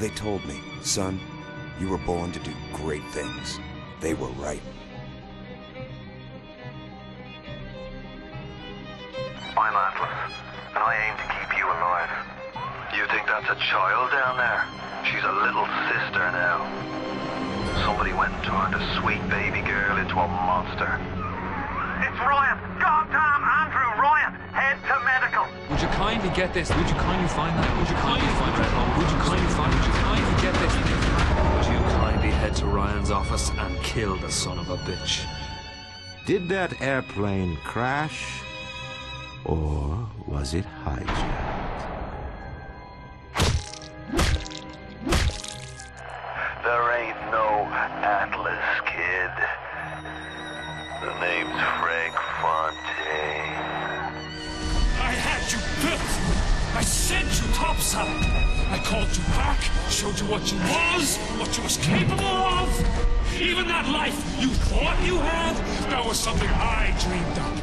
They told me, son, you were born to do great things. They were right. I'm Atlas, and I aim to keep you alive. You think that's a child down there? She's a little sister now. Somebody went and turned a sweet baby girl into a monster. It's Ryan! Goddamn Andrew Ryan! Head to medical! Would you kindly get this? Would you kindly find that? Would you kindly find that? Would you kindly find it? Would you kindly get this? Would you kindly head to Ryan's office and kill the son of a bitch? Did that airplane crash? Or was it hijacked? There ain't no Atlas, kid. The name's Frank Fontaine. I had you built! I sent you topside! I called you back, showed you what you was capable of! Even that life you thought you had, that was something I dreamed up.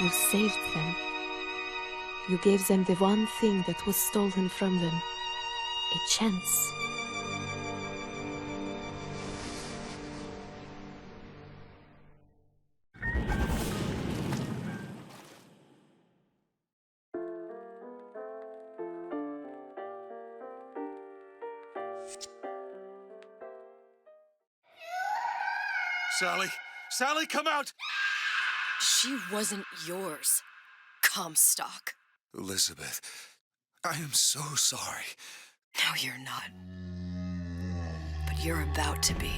You saved them. You gave them the one thing that was stolen from them. A chance. Sally! Sally, come out! She wasn't yours, Comstock. Elizabeth, I am so sorry. No, you're not. But you're about to be.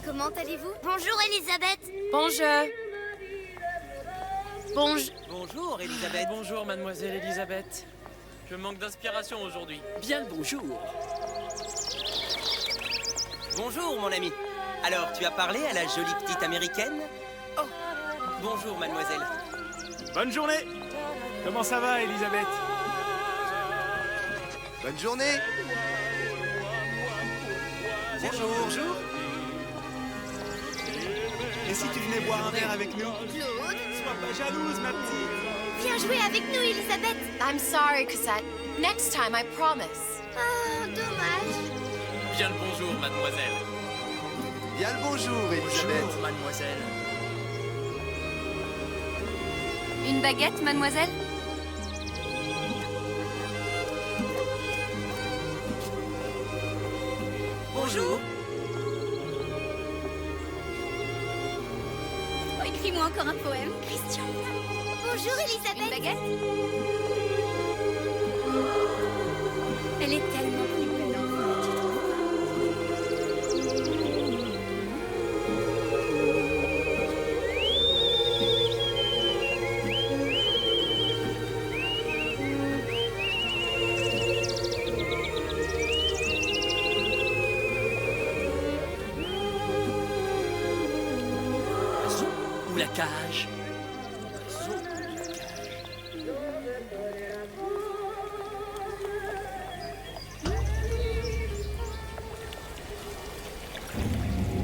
Comment allez-vous? Bonjour, Elisabeth. Bonjour. Bonjour, Elisabeth. Bonjour, mademoiselle Elisabeth. Je manque d'inspiration aujourd'hui. Bien le bonjour. Bonjour, mon ami. Alors, tu as parlé à la jolie petite américaine? Oh, bonjour, mademoiselle. Bonne journée! Comment ça va, Elisabeth? Bonne journée! Bonjour. Bonjour. Et si tu venais boire un verre avec nous? Claude? Sois pas jalouse, ma petite! Viens jouer avec nous, Elisabeth. I'm sorry, Cosette. Next time, I promise. Oh, dommage. Bien le bonjour, mademoiselle. Bien le bonjour, Elisabeth. Bonjour, mademoiselle. Une baguette, mademoiselle? Bonjour. Oh, écris-moi encore un poème, Christian. Bonjour, Elisabeth. Une baguette? Elle est tellement la cage.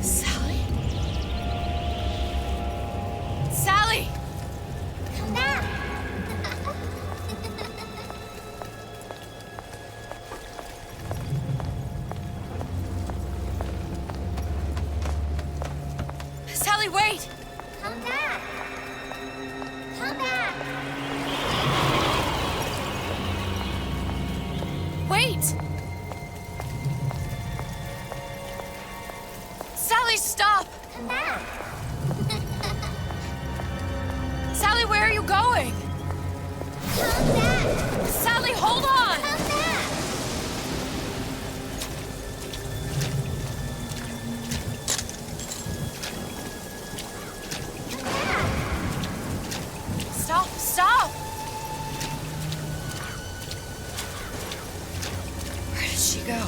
Sally? Sally! Come back! Sally, wait! Come back! Come back! Wait! Sally, stop! Come back! Sally, where are you going? Come back! Sally, hold on! Come back! Stop, stop! Where did she go?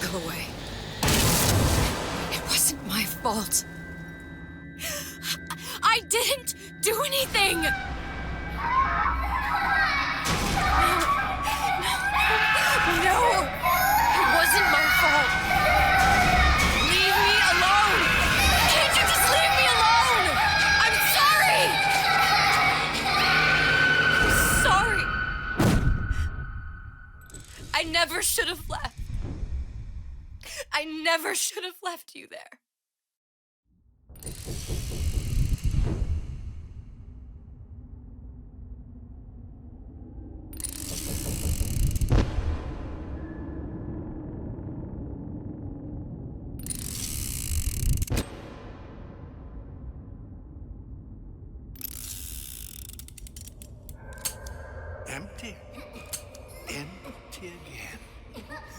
Go away. It wasn't my fault. I didn't do anything! No! It wasn't my fault! Leave me alone! Can't you just leave me alone? I'm sorry! I'm sorry! I never should have left. I never should have left you there. Empty? Empty again.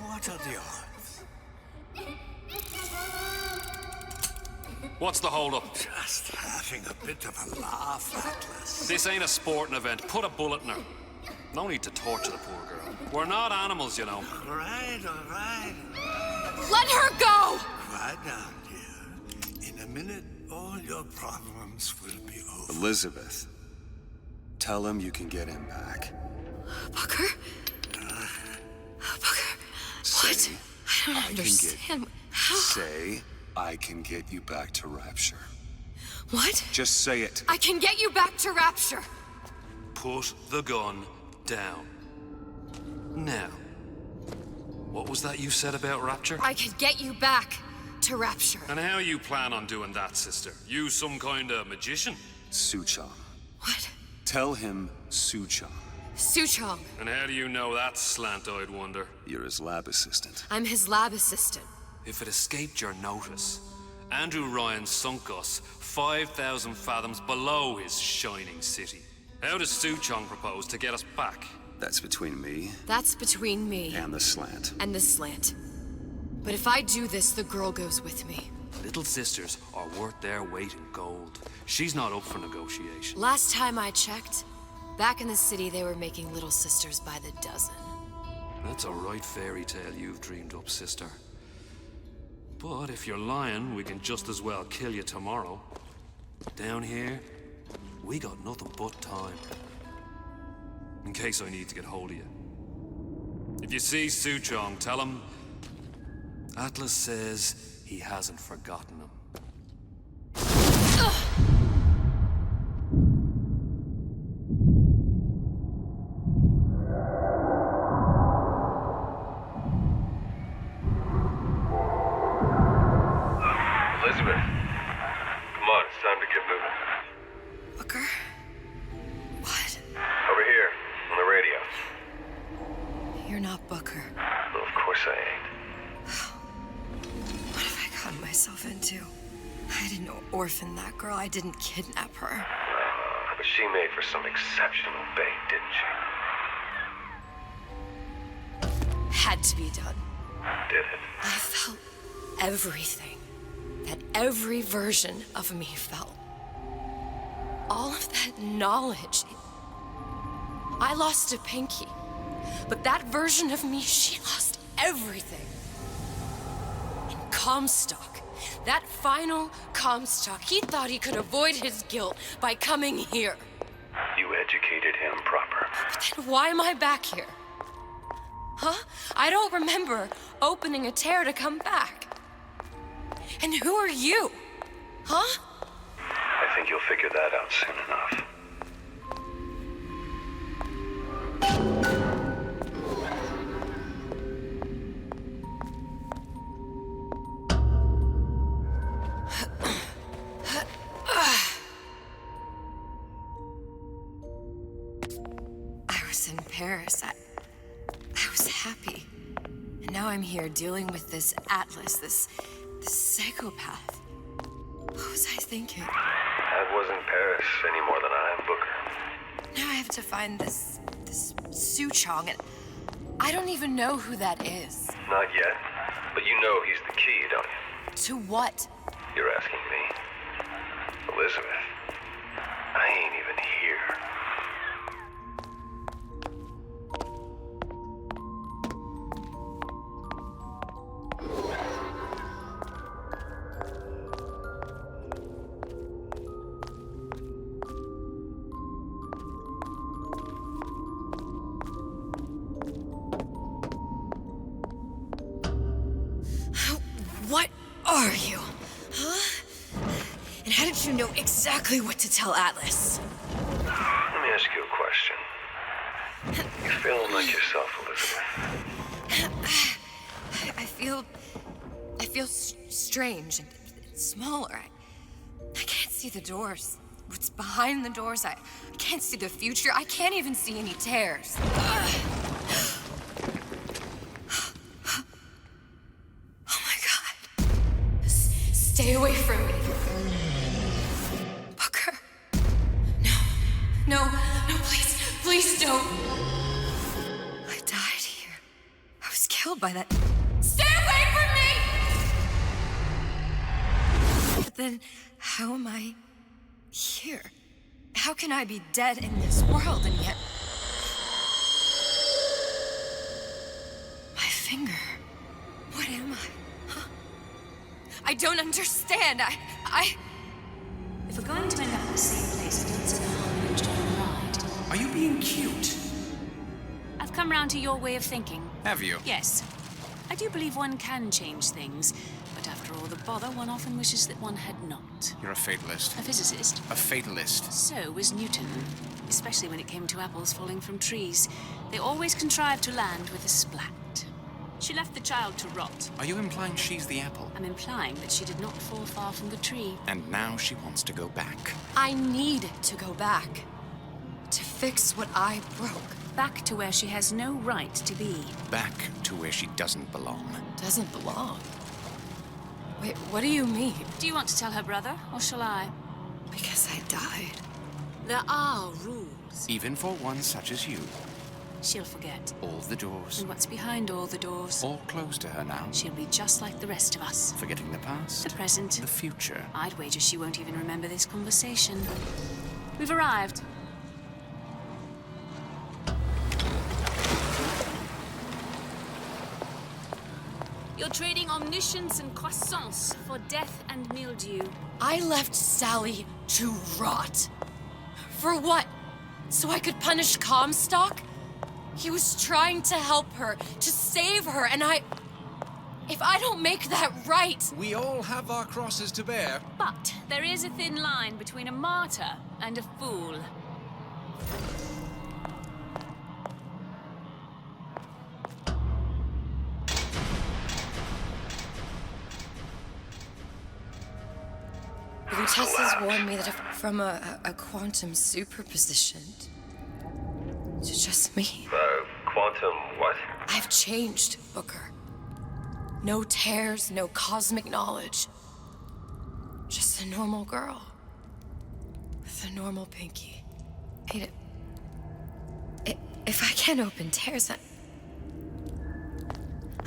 What are the odds? What's the holdup? Just having a bit of a laugh, Atlas. This ain't a sporting event. Put a bullet in her. No need to torture the poor girl. We're not animals, you know. All right. Let her go! Quiet down, dear. In a minute, all your problems will be over. Elizabeth, tell him you can get him back. Booker? Booker? What? I don't understand. How? Say, I can get you back to Rapture. What? Just say it. I can get you back to Rapture. Put the gun down. Now, what was that you said about Rapture? I can get you back to Rapture. And how you plan on doing that, sister? You some kind of magician? Suchong. What? Tell him Suchong. Suchong. And how do you know that, slant-eyed wonder? You're his lab assistant. I'm his lab assistant. If it escaped your notice, Andrew Ryan sunk us 5,000 fathoms below his shining city. How does Suchong propose to get us back? That's between me That's between me and the slant. and the slant. But if I do this, the girl goes with me. Little sisters are worth their weight in gold. She's not up for negotiation. Last time I checked, back in the city they were making little sisters by the dozen. That's a right fairy tale you've dreamed up, sister. But if you're lying, we can just as well kill you tomorrow. Down here, we got nothing but time. In case I need to get hold of you. If you see Suchong, tell him Atlas says he hasn't forgotten him. Elizabeth, come on, it's time to get moving. Booker? What? Over here, on the radio. You're not Booker. Well, of course I ain't. What have I gotten myself into? I didn't orphan that girl. I didn't kidnap her. But she made for some exceptional bait, didn't she? Had to be done. Did it? I felt everything. that every version of me felt. All of that knowledge. I lost a pinky, but that version of me, she lost everything. And Comstock, that final Comstock, he thought he could avoid his guilt by coming here. You educated him proper. But then why am I back here? Huh? I don't remember opening a tear to come back. And who are you? Huh? I think you'll figure that out soon enough. I was in Paris. I was happy. And now I'm here dealing with this Atlas, this psychopath. What was I thinking? That wasn't Paris any more than I am Booker. Now I have to find this Suchong, and I don't even know who that is. Not yet, but you know he's the key, don't you? To what? You're asking me. Elizabeth, I ain't even here. What are you? Huh? And how did you know exactly what to tell Atlas? Let me ask you a question. You feeling like yourself, Elizabeth? I feel strange and smaller. I can't see the doors. What's behind the doors? I can't see the future. I can't even see any tears. Stay away from me. Booker. No, please don't. I died here. I was killed by that. Stay away from me! But then, how am I here? How can I be dead in this world and yet... My finger. What am I? I don't understand. If we're going to end up in the same place, I don't see the harm in enjoying the ride. Are you being cute? I've come round to your way of thinking. Have you? Yes. I do believe one can change things, but after all the bother, one often wishes that one had not. You're a fatalist. A physicist. A fatalist. So was Newton, especially when it came to apples falling from trees. They always contrived to land with a splat. She left the child to rot. Are you implying she's the apple? I'm implying that she did not fall far from the tree. And now she wants to go back. I need to go back. To fix what I broke. Back to where she has no right to be. Back to where she doesn't belong. Doesn't belong? Wait, what do you mean? Do you want to tell her brother, or shall I? Because I died. There are rules. Even for one such as you. She'll forget. All the doors. And what's behind all the doors? All closed to her now. She'll be just like the rest of us. Forgetting the past. The present. The future. I'd wager she won't even remember this conversation. We've arrived. You're trading omniscience and croissance for death and mildew. I left Sally to rot. For what? So I could punish Comstock? He was trying to help her, to save her, and if I don't make that right... We all have our crosses to bear. But there is a thin line between a martyr and a fool. The test has warned me that from a quantum superposition to just me. Quantum what? I've changed, Booker. No tears, no cosmic knowledge. Just a normal girl. With a normal pinky. If I can't open tears,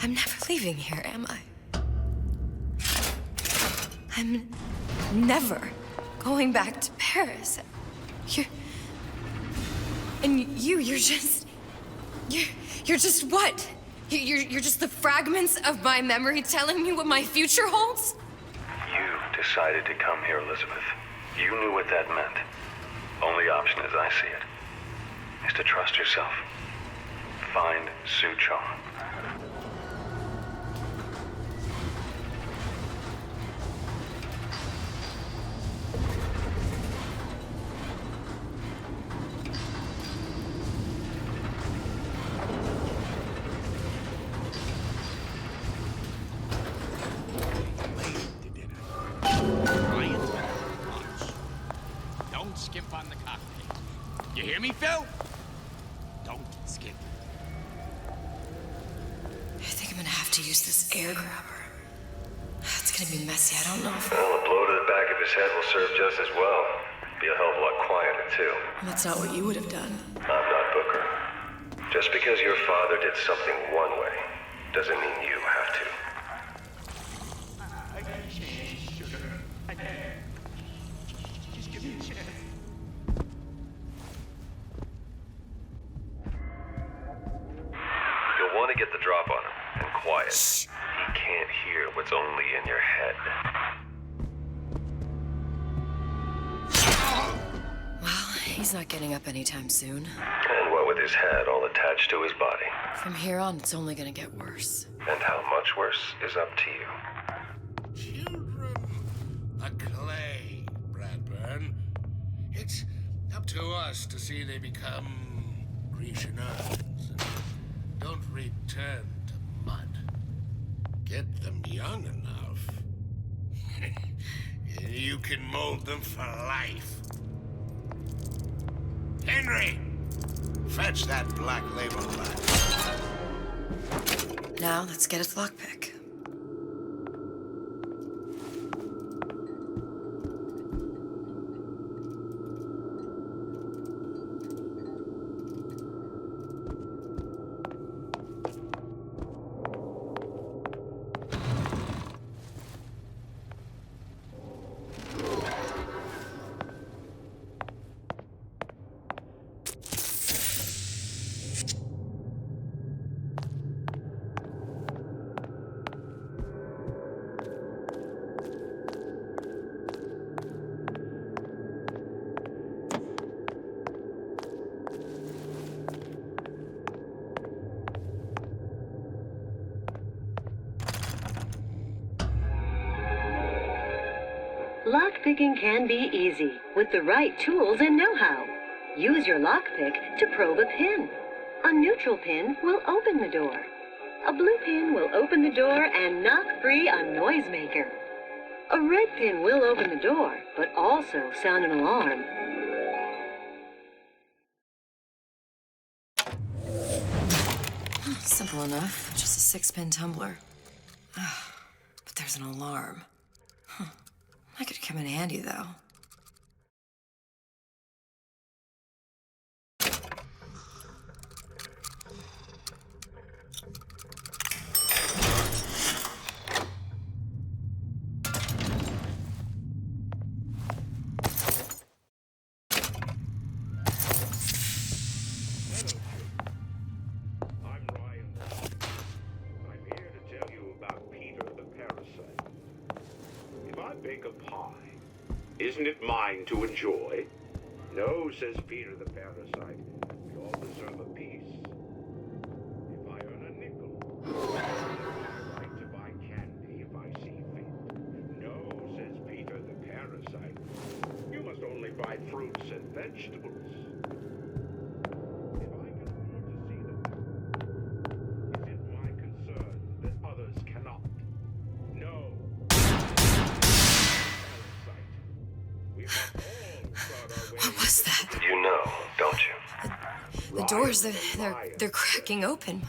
I'm never leaving here, am I? I'm never going back to Paris. You're just what? You're just the fragments of my memory telling me what my future holds? You decided to come here, Elizabeth. You knew what that meant. Only option, as I see it, is to trust yourself. Find Suchong. Don't skimp on the cocktail. You hear me, Phil? Don't skimp. I think I'm gonna have to use this air grabber. It's gonna be messy. I don't know if... Well, a blow to the back of his head will serve just as well. Be a hell of a lot quieter, too. That's not what you would have done. I'm not Booker. Just because your father did something one way, doesn't mean you have to. I can change, sugar. I can. Just give me a chance. You'll want to get the drop on him, and quiet. Shh. He can't hear what's only in your head. Well, he's not getting up anytime soon. And what with his head all attached to his body. From here on, it's only gonna get worse. And how much worse is up to you. Children, a clay, Bradburn. It's up to us to see they become Grecian earths and don't return to mud. Get them young enough. You can mold them for life. Henry! Fetch that black label back. Now, let's get its lockpick. Lockpicking can be easy with the right tools and know-how. Use your lockpick to probe a pin. A neutral pin will open the door. A blue pin will open the door and knock free a noisemaker. A red pin will open the door, but also sound an alarm. Simple enough. Just a 6-pin tumbler. But there's an alarm. That could come in handy, though. Isn't it mine to enjoy? No, says Peter the parasite. We all deserve a piece. If I earn a nickel, I have the right to buy candy if I see fit. No, says Peter the parasite. You must only buy fruits and vegetables. If I can afford to see them, is it my concern that others cannot? No. What was that? You know, don't you? The doors, they're cracking open.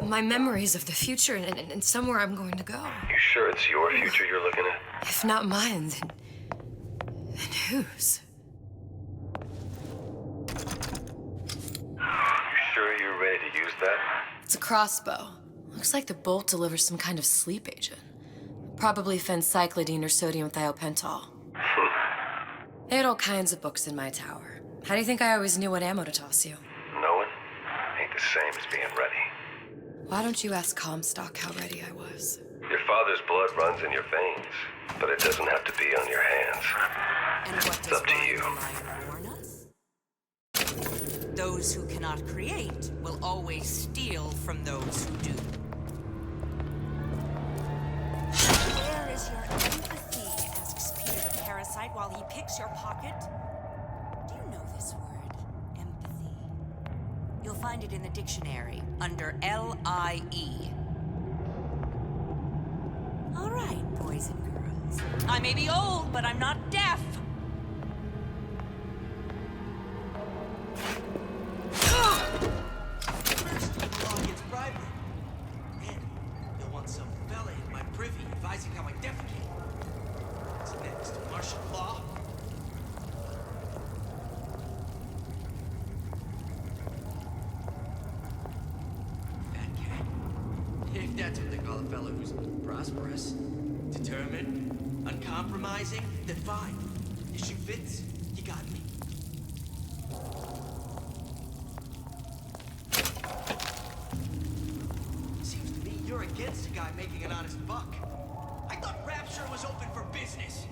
My memories of the future and somewhere I'm going to go. You sure it's your future you're looking at? If not mine, then whose? You sure you're ready to use that? It's a crossbow. Looks like the bolt delivers some kind of sleep agent. Probably phencyclidine or sodium thiopental. They had all kinds of books in my tower. How do you think I always knew what ammo to toss you? Knowing ain't the same as being ready. Why don't you ask Comstock how ready I was? Your father's blood runs in your veins, but it doesn't have to be on your hands. And what It's does up to you. Lion warn us? Those who cannot create will always steal from those who do. Where is your empathy? Asks Peter the parasite while he picks your pocket. Do you know this word, empathy? You'll find it in the dictionary under L-I-E. All right, boys and girls. I may be old, but I'm not deaf. First, the law gets bribery. Then, you'll want some fella in my privy advising how I defecate. What's next? Martial law? Fat cat. If that's what they call a fella who's prosperous, determined, uncompromising, then fine. Issue fits, you got me. Seems to me you're against a guy making an honest buck. I thought Rapture was open for business.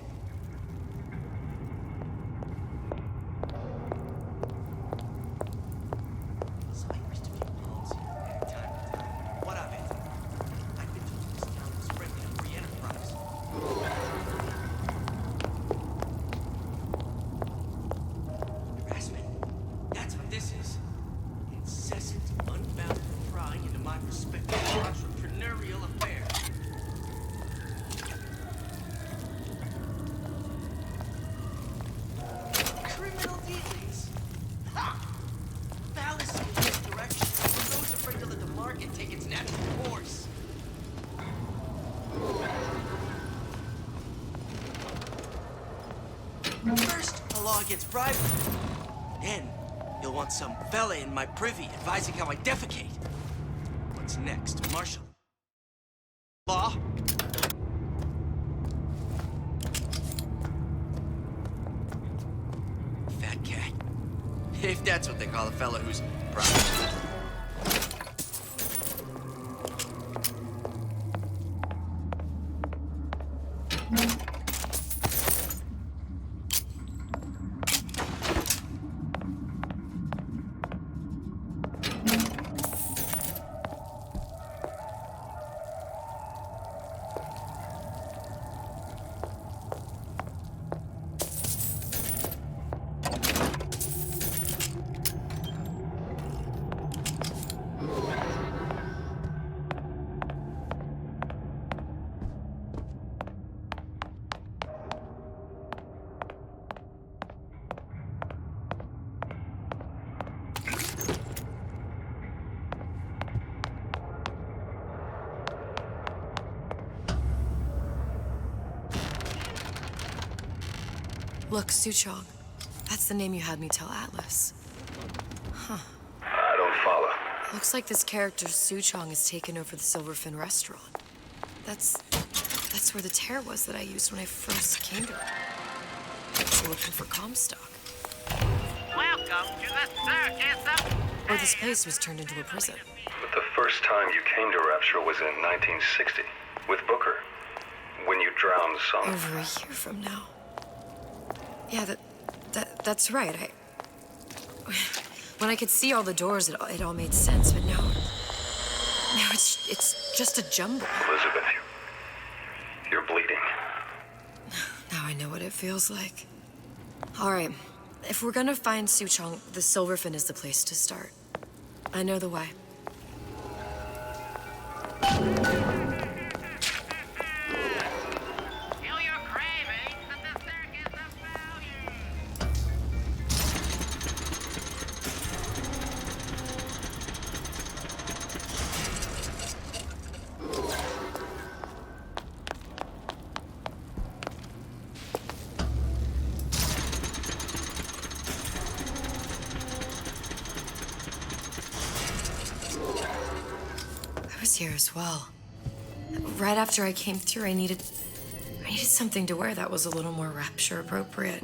So I used to be policy from time to time. What of it? I've been told this town is friendly to free enterprise. Harassment. That's what this is. Incessant, unbound prying into my respective entrepreneurial affairs. Criminal dealings. Ha! Fallacy in this direction. For those afraid to let the market take its natural course. First, the law gets bribery. Then, you'll want some fella in my privy advising how I defecate. What's next, Marshal? Law? Fat cat. If that's what they call a fella who's private. Look, Suchong. That's the name you had me tell Atlas. Huh. I don't follow. Looks like this character, Suchong, has taken over the Silverfin restaurant. That's where the tear was that I used when I first came to it. So looking for Comstock. Welcome to the circus of... Or this place was turned into a prison. But the first time you came to Rapture was in 1960, with Booker, when you drowned some... Over a year from now. Yeah, that's right. When I could see all the doors, it all made sense. But now it's just a jumble. Elizabeth, you're bleeding. Now I know what it feels like. All right, if we're gonna find Suchong, the Silverfin is the place to start. I know the way. Here as well. Right after I came through, I needed needed something to wear that was a little more Rapture appropriate.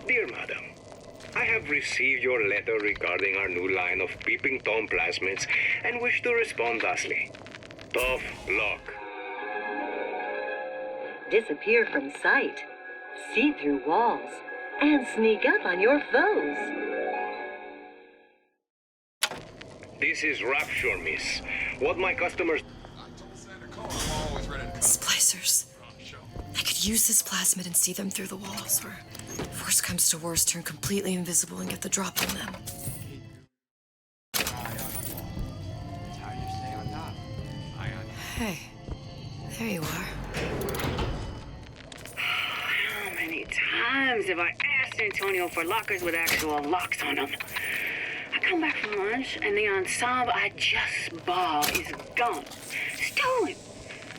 Dear Madam, I have received your letter regarding our new line of peeping Tom plasmids and wish to respond thusly. Tough luck. Disappear from sight, see through walls, and sneak up on your foes. This is Rapture, miss. What my customers... Splicers. I could use this plasmid and see them through the walls, or if worst comes to worst, turn completely invisible and get the drop on them. Hey, there you are. How many times have I asked Antonio for lockers with actual locks on them? I come back from lunch and the ensemble I just bought is gone. Stolen.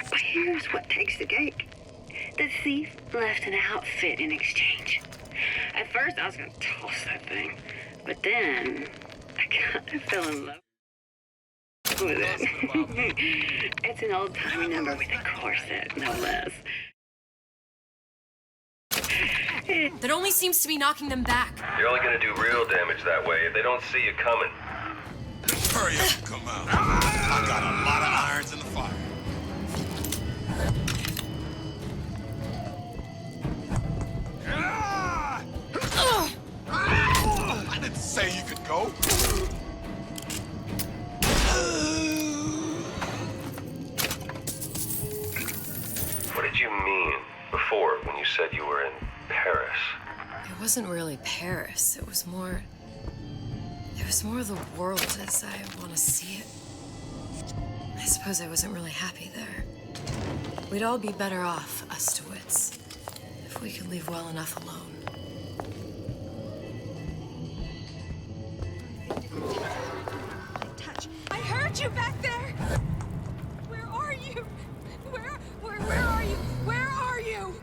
But here's what takes the cake. The thief left an outfit in exchange. At first I was gonna toss that thing, but then I kind of fell in love with it. It's an old-timey number with a corset, no less. That only seems to be knocking them back. You're only gonna do real damage that way if they don't see you coming. Hurry up and come out. I got a lot of irons in the fire. I didn't say you could go. What did you mean before when you said you were in Paris? It wasn't really Paris. It was more of the world as I want to see it. I suppose I wasn't really happy there. We'd all be better off, us to wits, if we could leave well enough alone. I heard you back there! Where are you? Where are you? Where are you?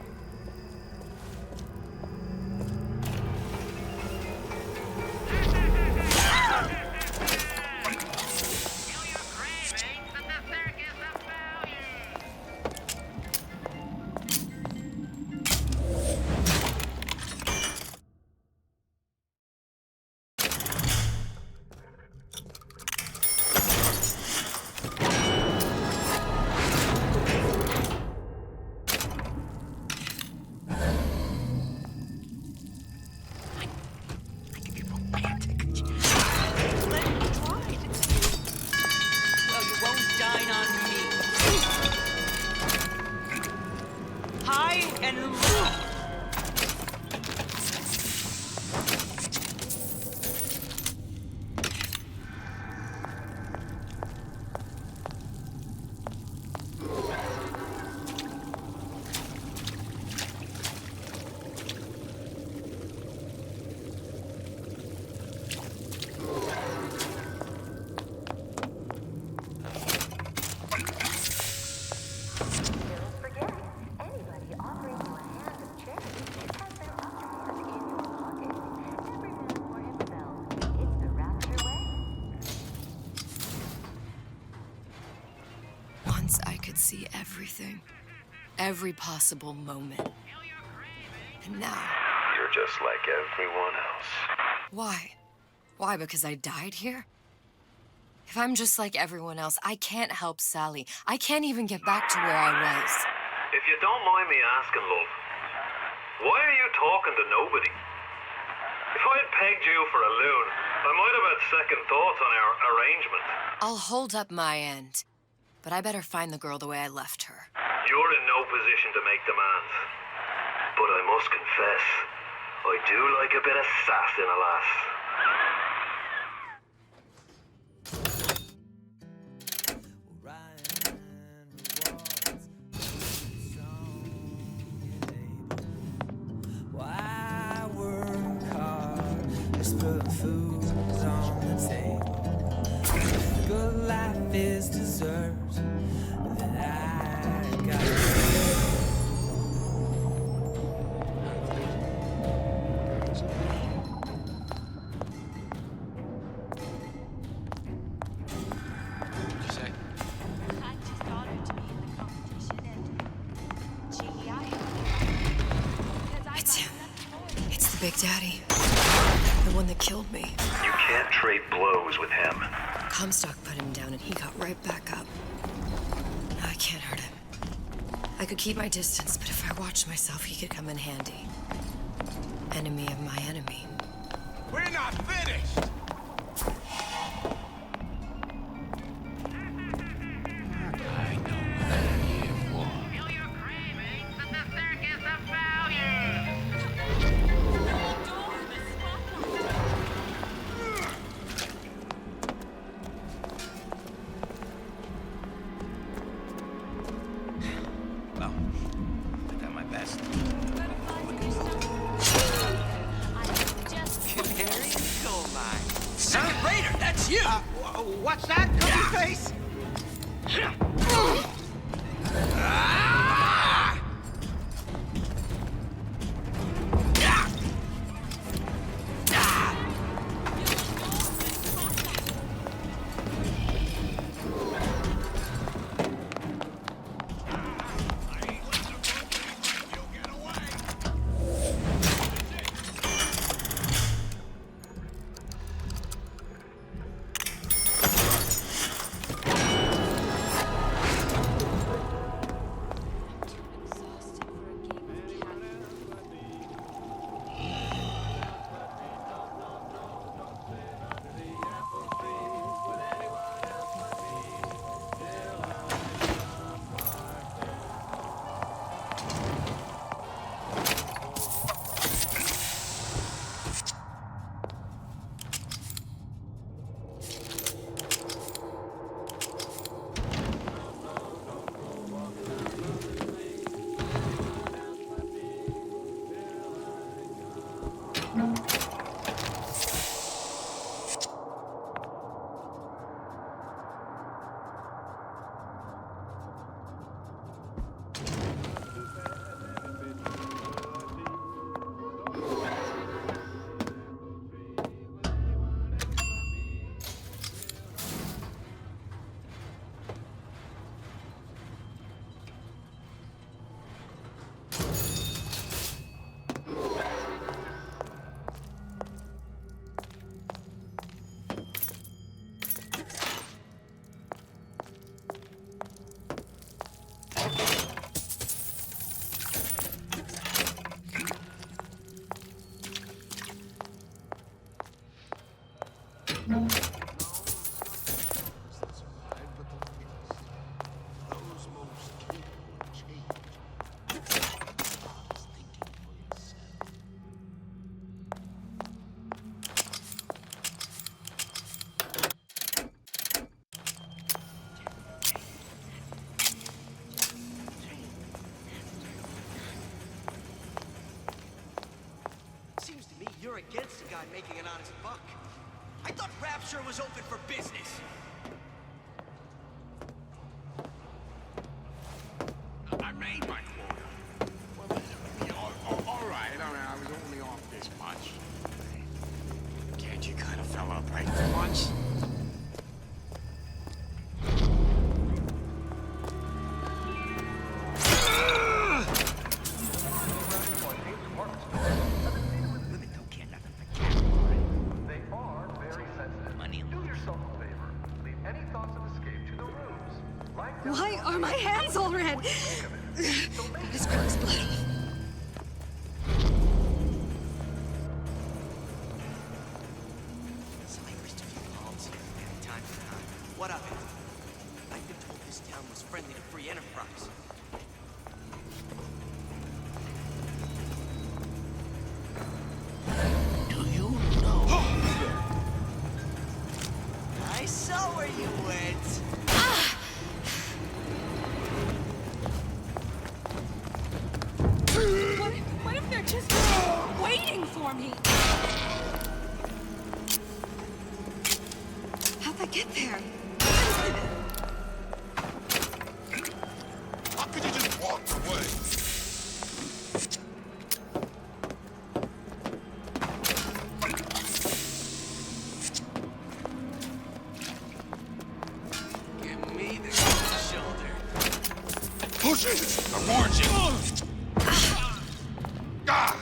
Once I could see everything. Every possible moment. And now... You're just like everyone else. Why? Why, because I died here? If I'm just like everyone else, I can't help Sally. I can't even get back to where I was. If you don't mind me asking, love, why are you talking to nobody? If I had pegged you for a loon, I might have had second thoughts on our arrangement. I'll hold up my end. But I better find the girl the way I left her. You're in no position to make demands. But I must confess, I do like a bit of sass in a lass. life is deserved. That I got. It's him. It's the Big Daddy. The one that killed me. You can't trade blows with him. Comstock put him down and he got right back up. I can't hurt him. I could keep my distance, but if I watched myself, he could come in handy. Enemy of my enemy. We're not finished! What's that, cookie face? You're against a guy making an honest buck. I thought Rapture was open for business. I made my quota. Well, all right. I was only off this much. Can't you kind of fell up right for once? Why are my hands all red? His quick's bloody. What of it? I've been told this town was friendly to free enterprise. Do you know? I saw where you went. What if they're just waiting for me? How'd they get there? How could you just walk away? Give me the cold shoulder. Push it! I warned you! God!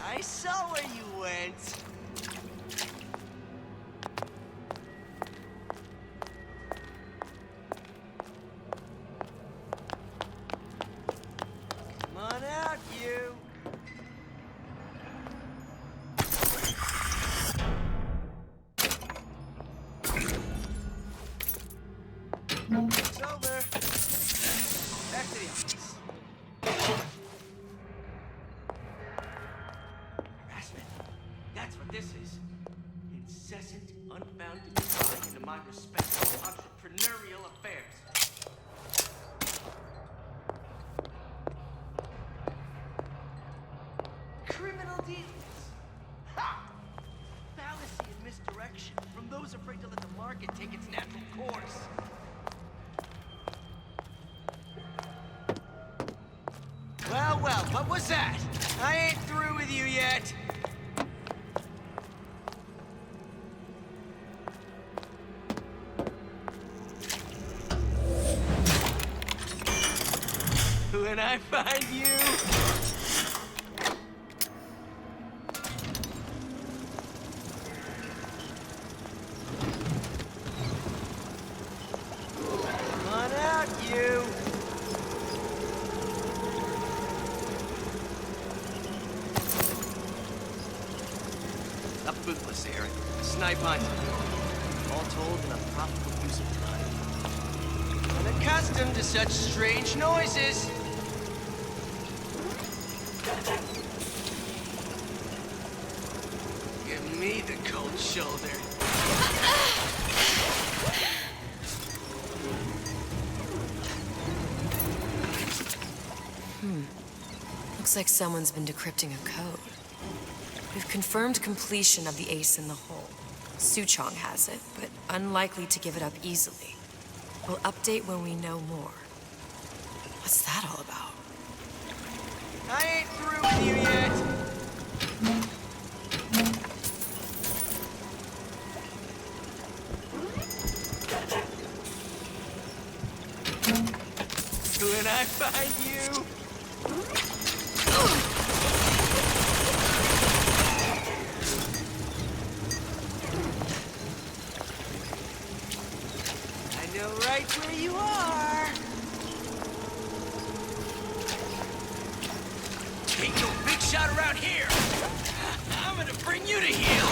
I saw where you went. Come on out, you. It's over. Back to the office. Harassment. That's what this is. Incessant, unbounded prying into my respectable entrepreneurial affairs. Criminal dealings. Ha! Fallacy and misdirection from those afraid to let the market take its natural course. Well, well, what was that? I ain't through with you yet. When I find you... Come on out, you. A bootless errand. Snipe hunt. All told, an unprofitable use of time. Unaccustomed to such strange noises. Give me the cold shoulder. Looks like someone's been decrypting a code. We've confirmed completion of the ace in the hole. Suchong has it, but unlikely to give it up easily. We'll update when we know more. What's that all about? I ain't through with you yet. When I find you... I know right where you are. Ain't no big shot around here. I'm gonna bring you to heel.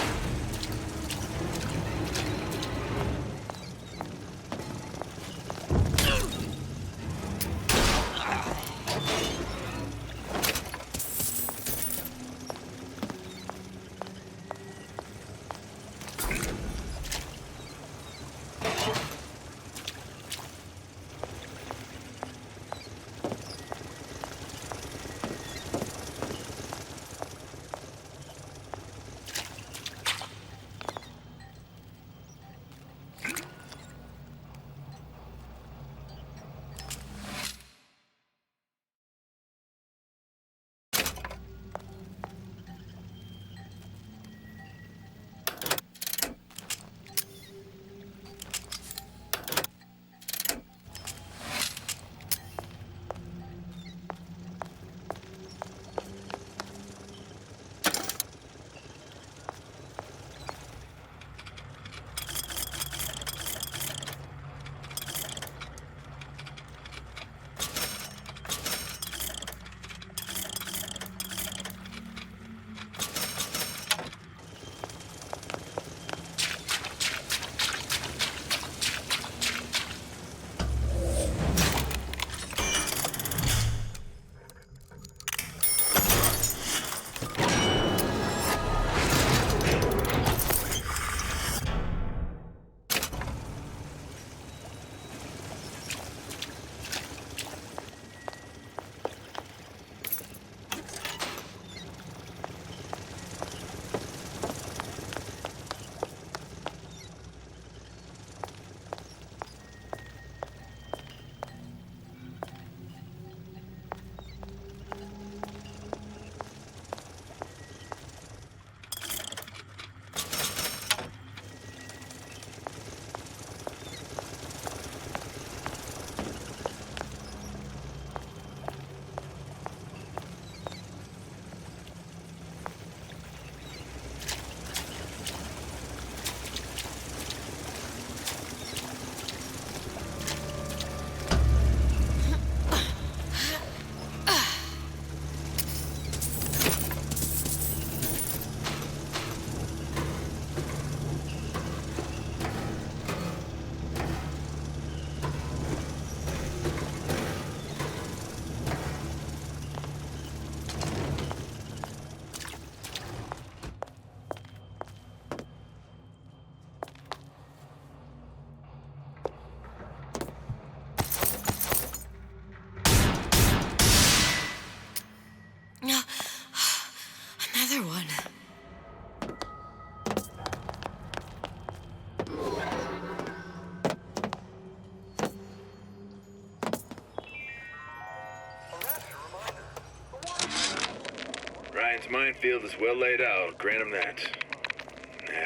Its minefield is well laid out, grant him that.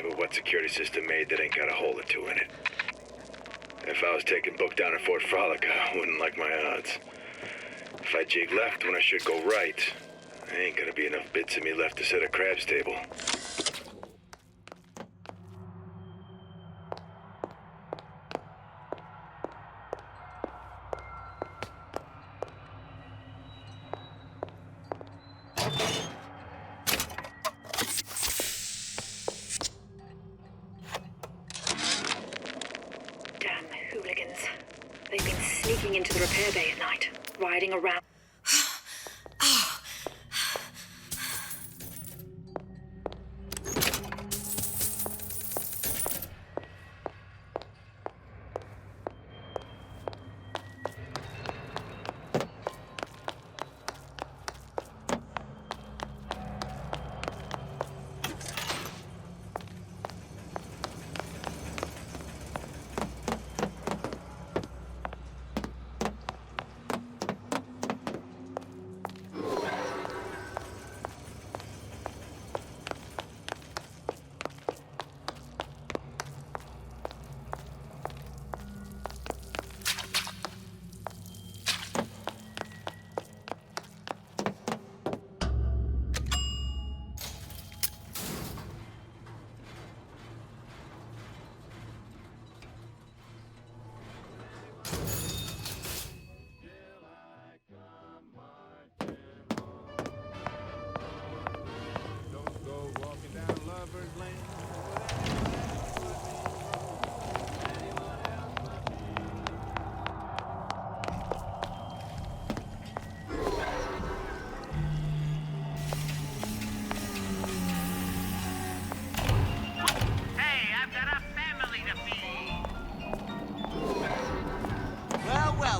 But what security system made that ain't got a hole or two in it? If I was taking book down at Fort Frolic, I wouldn't like my odds. If I jig left when I should go right, there ain't gonna be enough bits of me left to set a crab's table. Damn hooligans. They've been sneaking into the repair bay at night, riding around.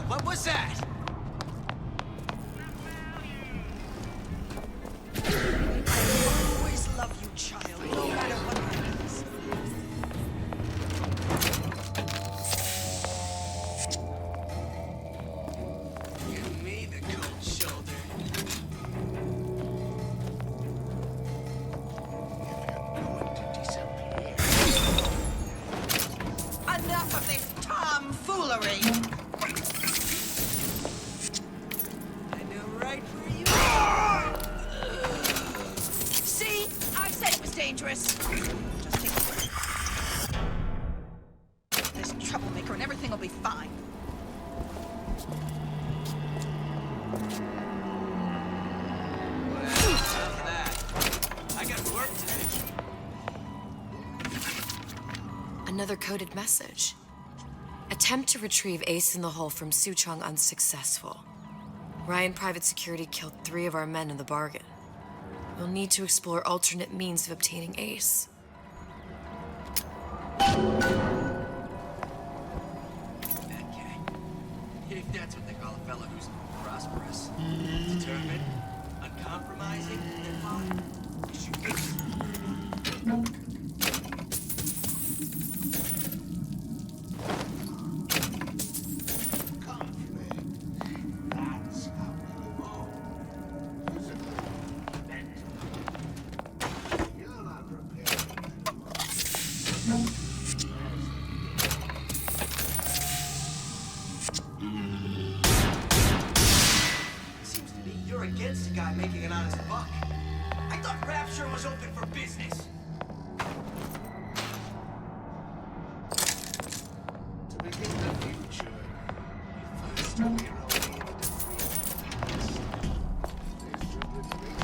What was that? I always love you, child, no matter what happens. Give me the cold shoulder. Enough of this tomfoolery! I know right where you are! See? I said it was dangerous! Just take a breath. This troublemaker and everything will be fine. After that, I got work to do. Another coded message. Attempt to retrieve Ace in the Hole from Suchong unsuccessful. Ryan Private Security killed 3 of our men in the bargain. We'll need to explore alternate means of obtaining Ace. If that's what they call a fella who's prosperous, determined, uncompromising, then fine. You should get Seems to me you're against a guy making an honest buck. I thought Rapture was open for business. To begin the future, we first rearrange the debris of the past. This should liberate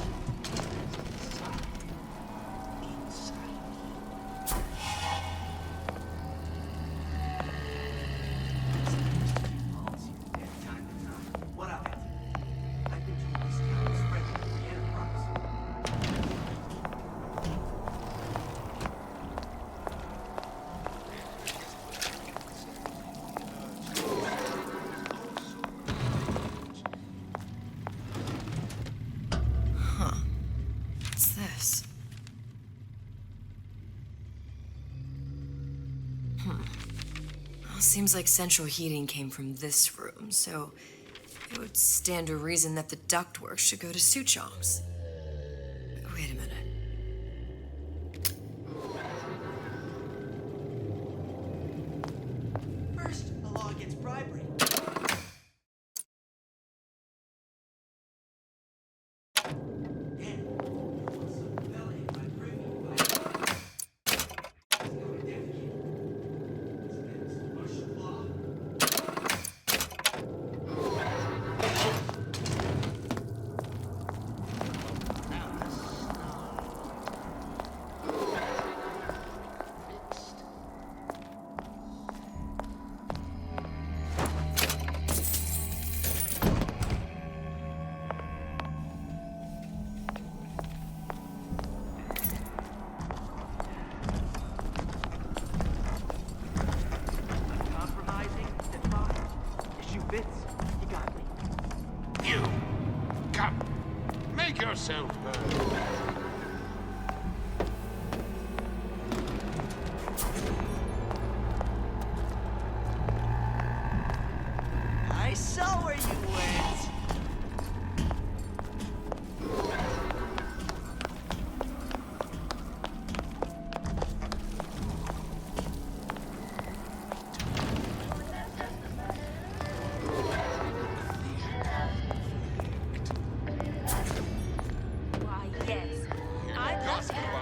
What of it? I've been told this town is friendly with the Enterprise. Huh. What's this? Well, seems like central heating came from this room, so it would stand to reason that the ductwork should go to Suchong's.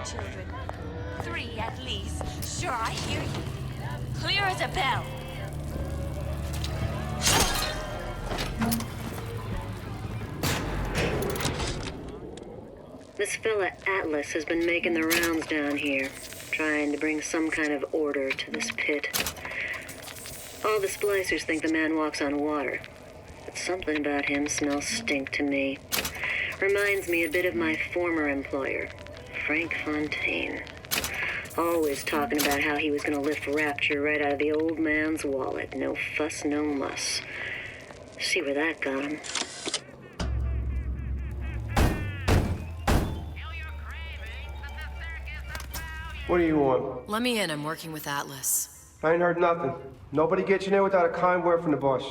children. 3 at least. Sure, I hear you. Clear as a bell. This fella Atlas has been making the rounds down here, trying to bring some kind of order to this pit. All the splicers think the man walks on water, but something about him smells stink to me. Reminds me a bit of my former employer, Frank Fontaine. Always talking about how he was going to lift Rapture right out of the old man's wallet. No fuss, no muss. See where that got him. What do you want? Let me in. I'm working with Atlas. I ain't heard nothing. Nobody gets in there without a kind word from the boss.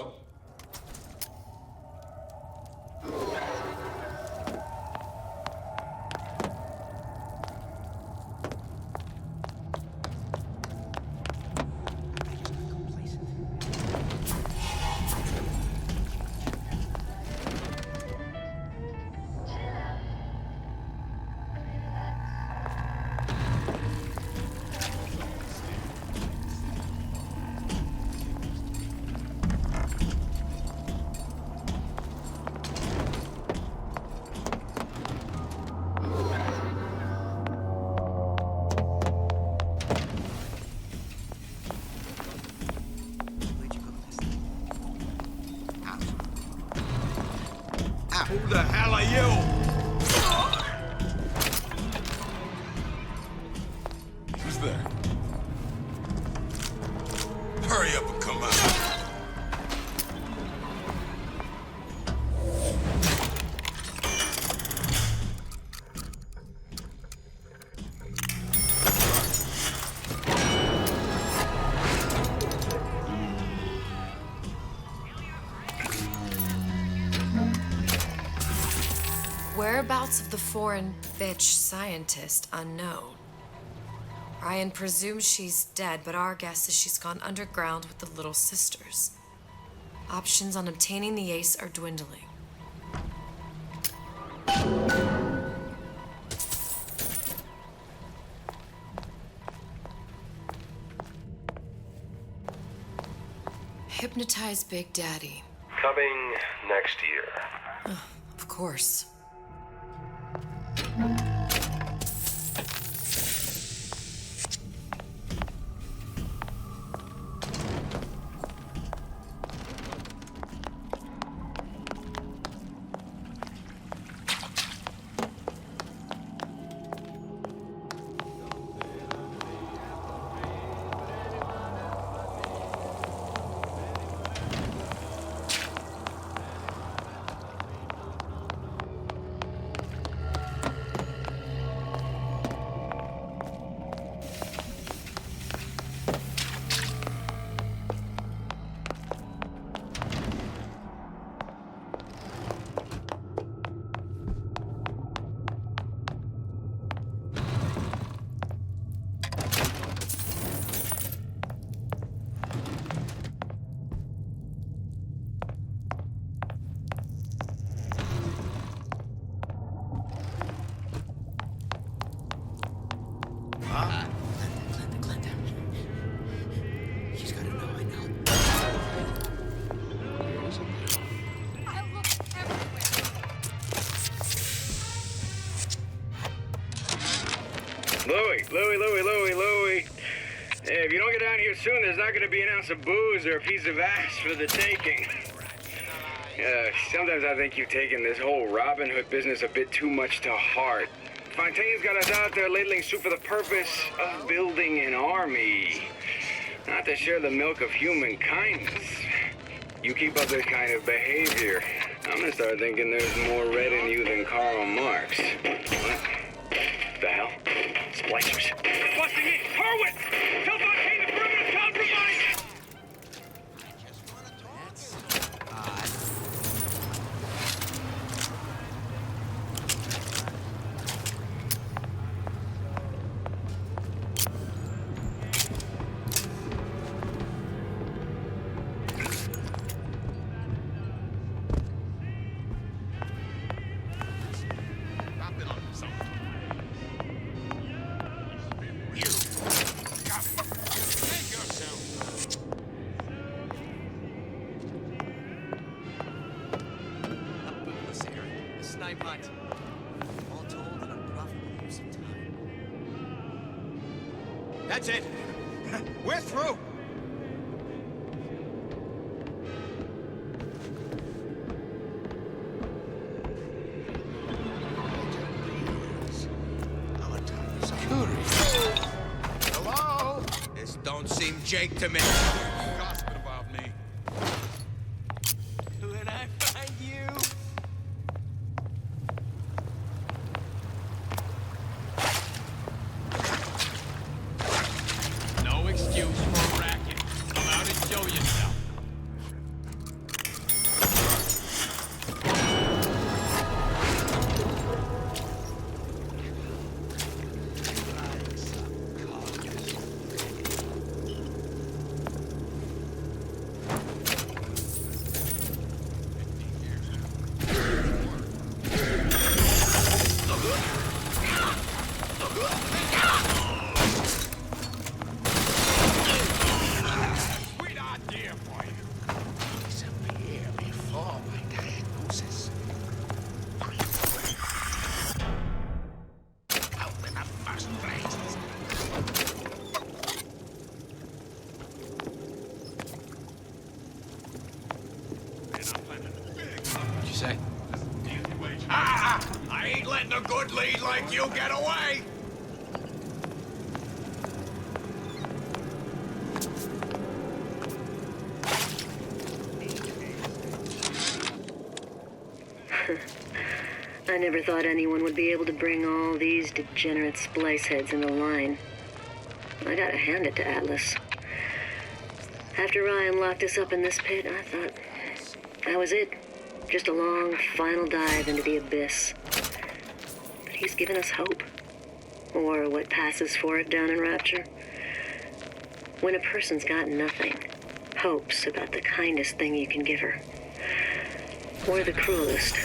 Who the hell are you? Who's there? Hurry up and come out. Whereabouts of the foreign bitch scientist unknown. Ryan presumes she's dead, but our guess is she's gone underground with the Little Sisters. Options on obtaining the ace are dwindling. Hypnotize Big Daddy. Coming next year. Of course. Louie. Hey, if you don't get down here soon, there's not going to be an ounce of booze or a piece of ass for the taking. Sometimes I think you've taken this whole Robin Hood business a bit too much to heart. Fontaine's got us out there ladling soup for the purpose of building an army, not to share the milk of human kindness. You keep up this kind of behavior, I'm gonna start thinking there's more red in you than Karl Marx. What the hell? Splicers. Busting in! Harwood! Tell Fontaine the perimeter's compromised! That's it. We're through. Hello? This don't seem Jake to me. Gossiping about me. When I find you. No excuse for a racket. Come out and show yourself. What'd you say? I ain't letting a good lead like you get away! I never thought anyone would be able to bring all these degenerate splice heads in a line. I gotta hand it to Atlas. After Ryan locked us up in this pit, I thought that was it. Just a long, final dive into the abyss. But he's given us hope. Or what passes for it down in Rapture. When a person's got nothing, hope's about the kindest thing you can give her. Or the cruelest.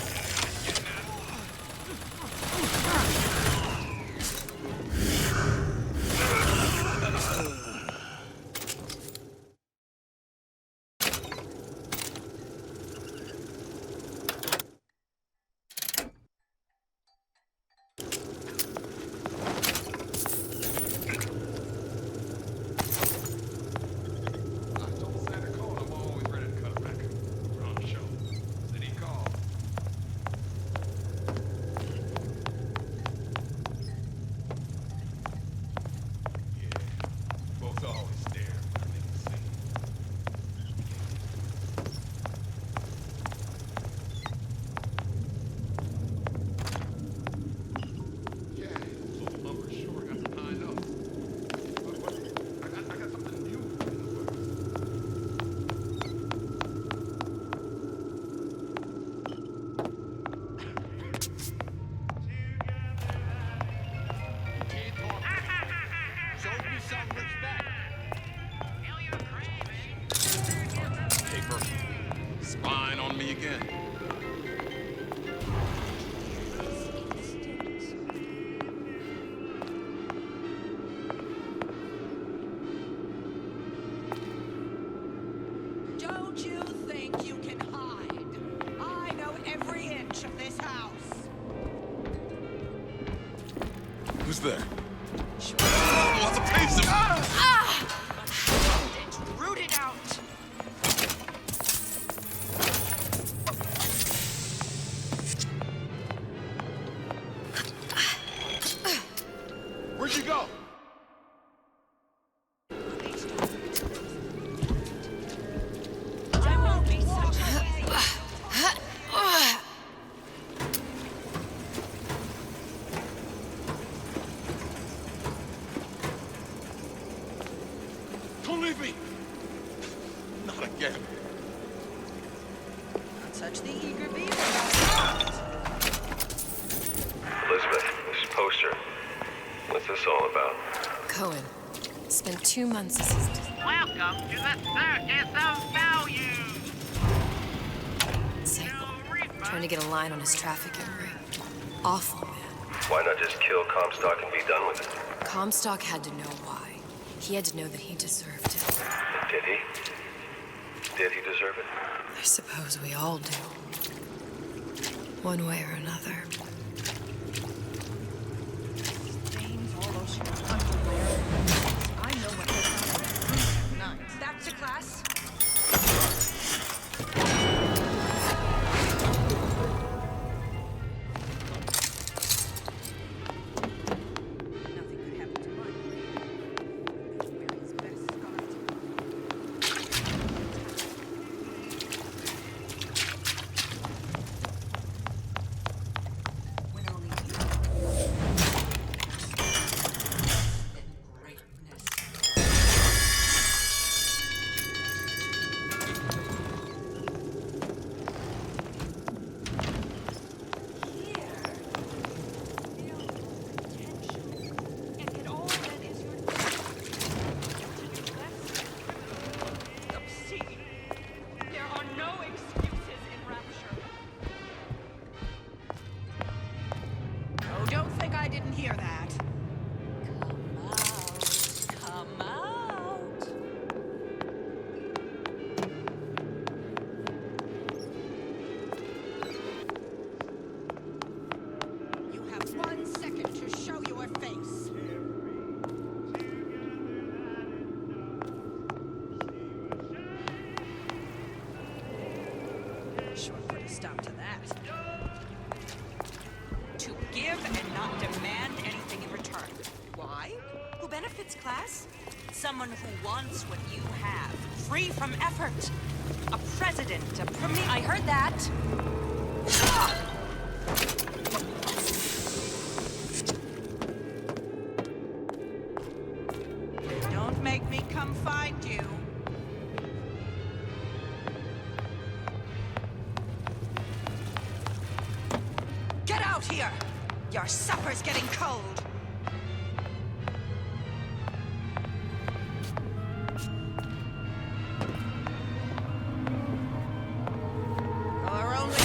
Spying on me again. Don't you think you can hide? I know every inch of this house. Who's there? What's a piece of Root it out. Where'd you go? I won't be such a Don't leave me! Not again. Not such the eager beaver. Elizabeth, this is Poster. What's this all about? Cohen spent 2 months as his... Welcome to the Circus of Value! Sable, trying to get a line on his trafficking ring. Awful, man. Why not just kill Comstock and be done with it? Comstock had to know why. He had to know that he deserved it. Did he? Did he deserve it? I suppose we all do. One way or another. Stains all over your underwear. incudes class? Someone who wants what you have, free from effort. A president, a premier. I heard that. Don't make me come find you. Get out here! Your supper's getting cold. You're only...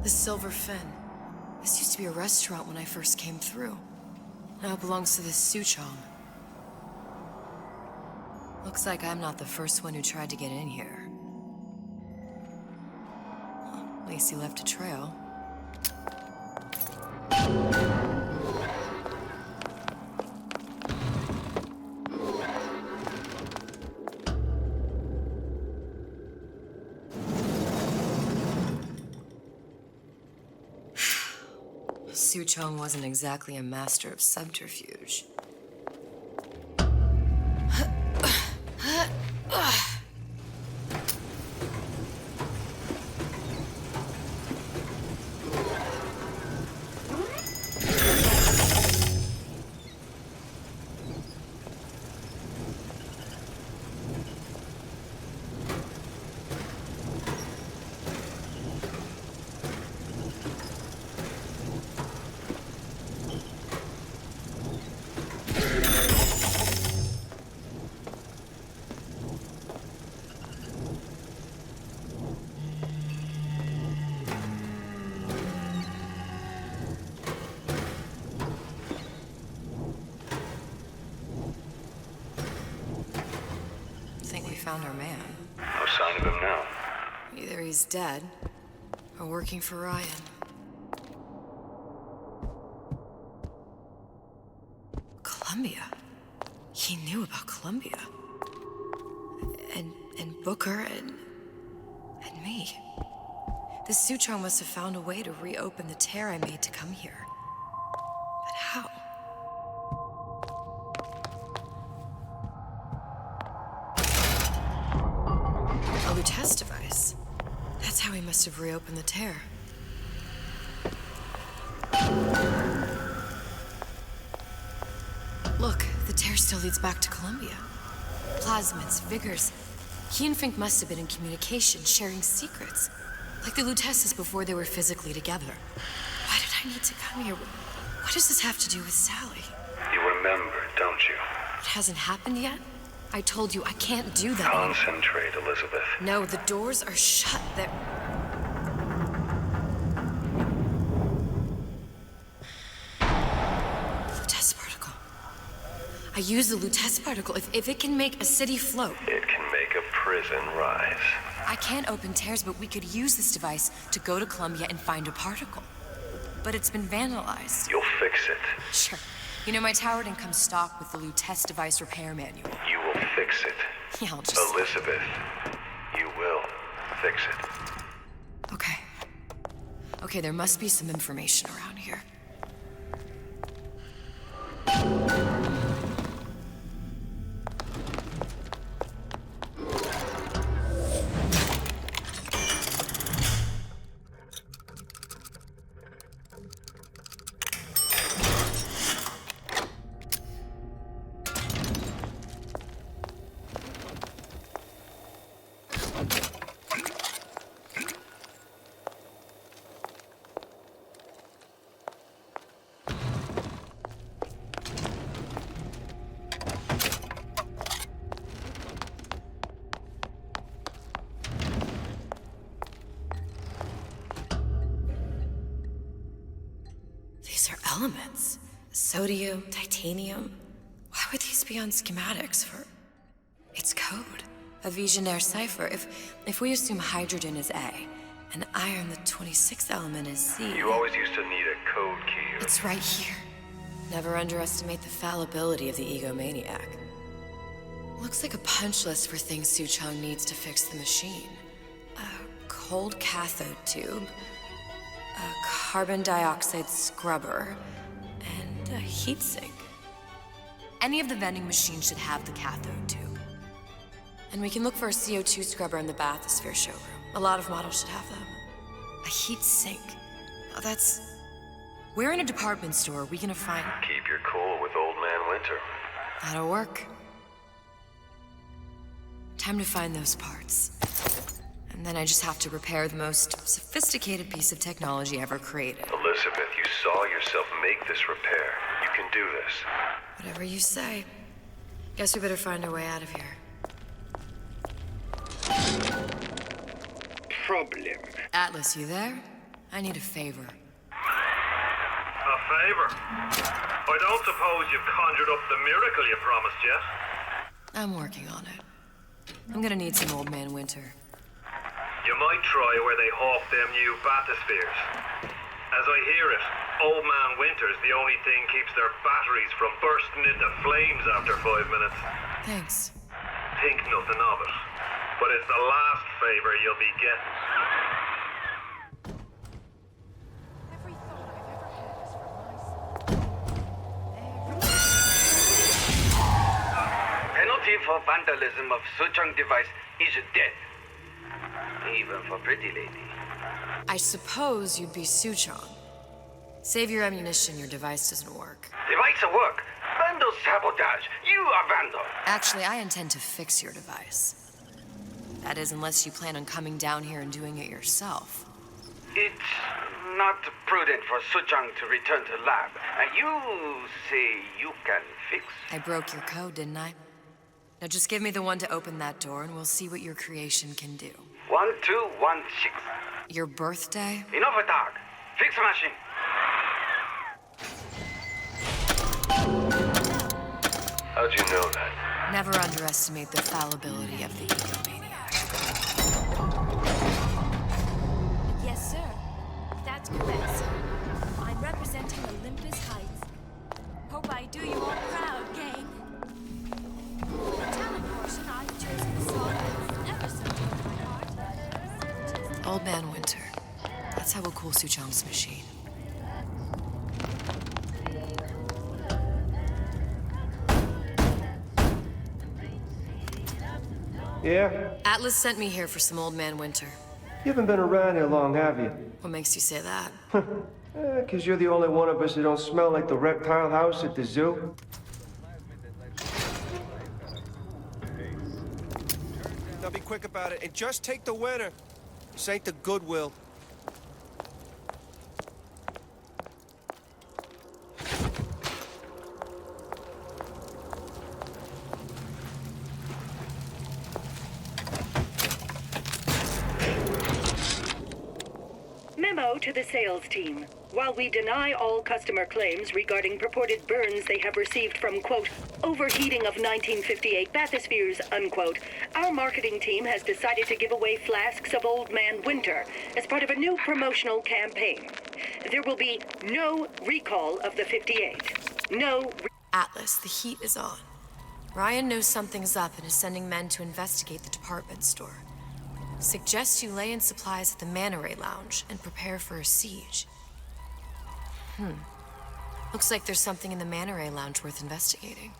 The Silver Fin. This used to be a restaurant when I first came through. Now it belongs to this Suchong. Looks like I'm not the first one who tried to get in here. Well, at least he left a trail. Suchong wasn't exactly a master of subterfuge. Found our man. No sign of him now. Either he's dead, or working for Ryan. Columbia. He knew about Columbia. And Booker and me. This Suchong must have found a way to reopen the tear I made to come here. But how? A Lutece device. That's how he must have reopened the tear. Look, the tear still leads back to Columbia. Plasmids, vigors. He and Fink must have been in communication, sharing secrets. Like the Luteces before they were physically together. Why did I need to come here? What does this have to do with Sally? You remember, don't you? It hasn't happened yet? I told you I can't do that. Concentrate, Elizabeth. No, the doors are shut. They're... Lutece particle. I use the Lutece particle. If it can make a city float... It can make a prison rise. I can't open tears, but we could use this device to go to Columbia and find a particle. But it's been vandalized. You'll fix it. Sure. You know, my tower didn't come stock with the Lutece device repair manual. You will fix it. Yeah, I'll just... Elizabeth, you will fix it. Okay. Okay, there must be some information around here. These are elements. Sodium, titanium. Why would these be on schematics for... It's code. A Visionaire cipher. If we assume hydrogen is A, and iron, the 26th element, is C... You always used to need a code key. It's right here. Never underestimate the fallibility of the egomaniac. Looks like a punch list for things Suchong needs to fix the machine. A cold cathode tube, a carbon dioxide scrubber, and a heatsink. Any of the vending machines should have the cathode tube. And we can look for a CO2 scrubber in the bathysphere showroom. A lot of models should have them. A heatsink. Oh, that's... Where in a department store are we gonna find... Keep your cool with Old Man Winter. That'll work. Time to find those parts. And then I just have to repair the most sophisticated piece of technology ever created. Elizabeth, you saw yourself make this repair. You can do this. Whatever you say. Guess we better find our way out of here. Problem. Atlas, you there? I need a favor. A favor? I don't suppose you've conjured up the miracle you promised yet? I'm working on it. I'm gonna need some Old Man Winter. You might try where they hawk them new bathyspheres. As I hear it, Old Man Winter's the only thing keeps their batteries from bursting into flames after 5 minutes. Thanks. Think nothing of it. But it's the last favor you'll be getting. Penalty for vandalism of Suchong device is death. Even for pretty lady. I suppose you'd be Suchong. Save your ammunition, your device doesn't work. Device at work. Vandal sabotage. You are vandal. Actually, I intend to fix your device. That is, unless you plan on coming down here and doing it yourself. It's not prudent for Suchong to return to lab. You say you can fix? I broke your code, didn't I? Now just give me the one to open that door and we'll see what your creation can do. 1216. Your birthday? Enough of talk. Fix the machine. How'd you know that? Never underestimate the fallibility of the egomaniac. Old Man Winter. That's how we'll cool Suchong's machine. Yeah? Atlas sent me here for some Old Man Winter. You haven't been around here long, have you? What makes you say that? 'Cause you're the only one of us that don't smell like the reptile house at the zoo. Now be quick about it and just take the winner. This ain't the Goodwill. Memo to the sales team. While we deny all customer claims regarding purported burns they have received from, quote, overheating of 1958 bathyspheres, unquote, our marketing team has decided to give away flasks of Old Man Winter as part of a new promotional campaign. There will be no recall of the 58. No... Atlas, the heat is on. Ryan knows something's up and is sending men to investigate the department store. Suggest you lay in supplies at the Manta Ray Lounge and prepare for a siege. Looks like there's something in the Manta Ray Lounge worth investigating.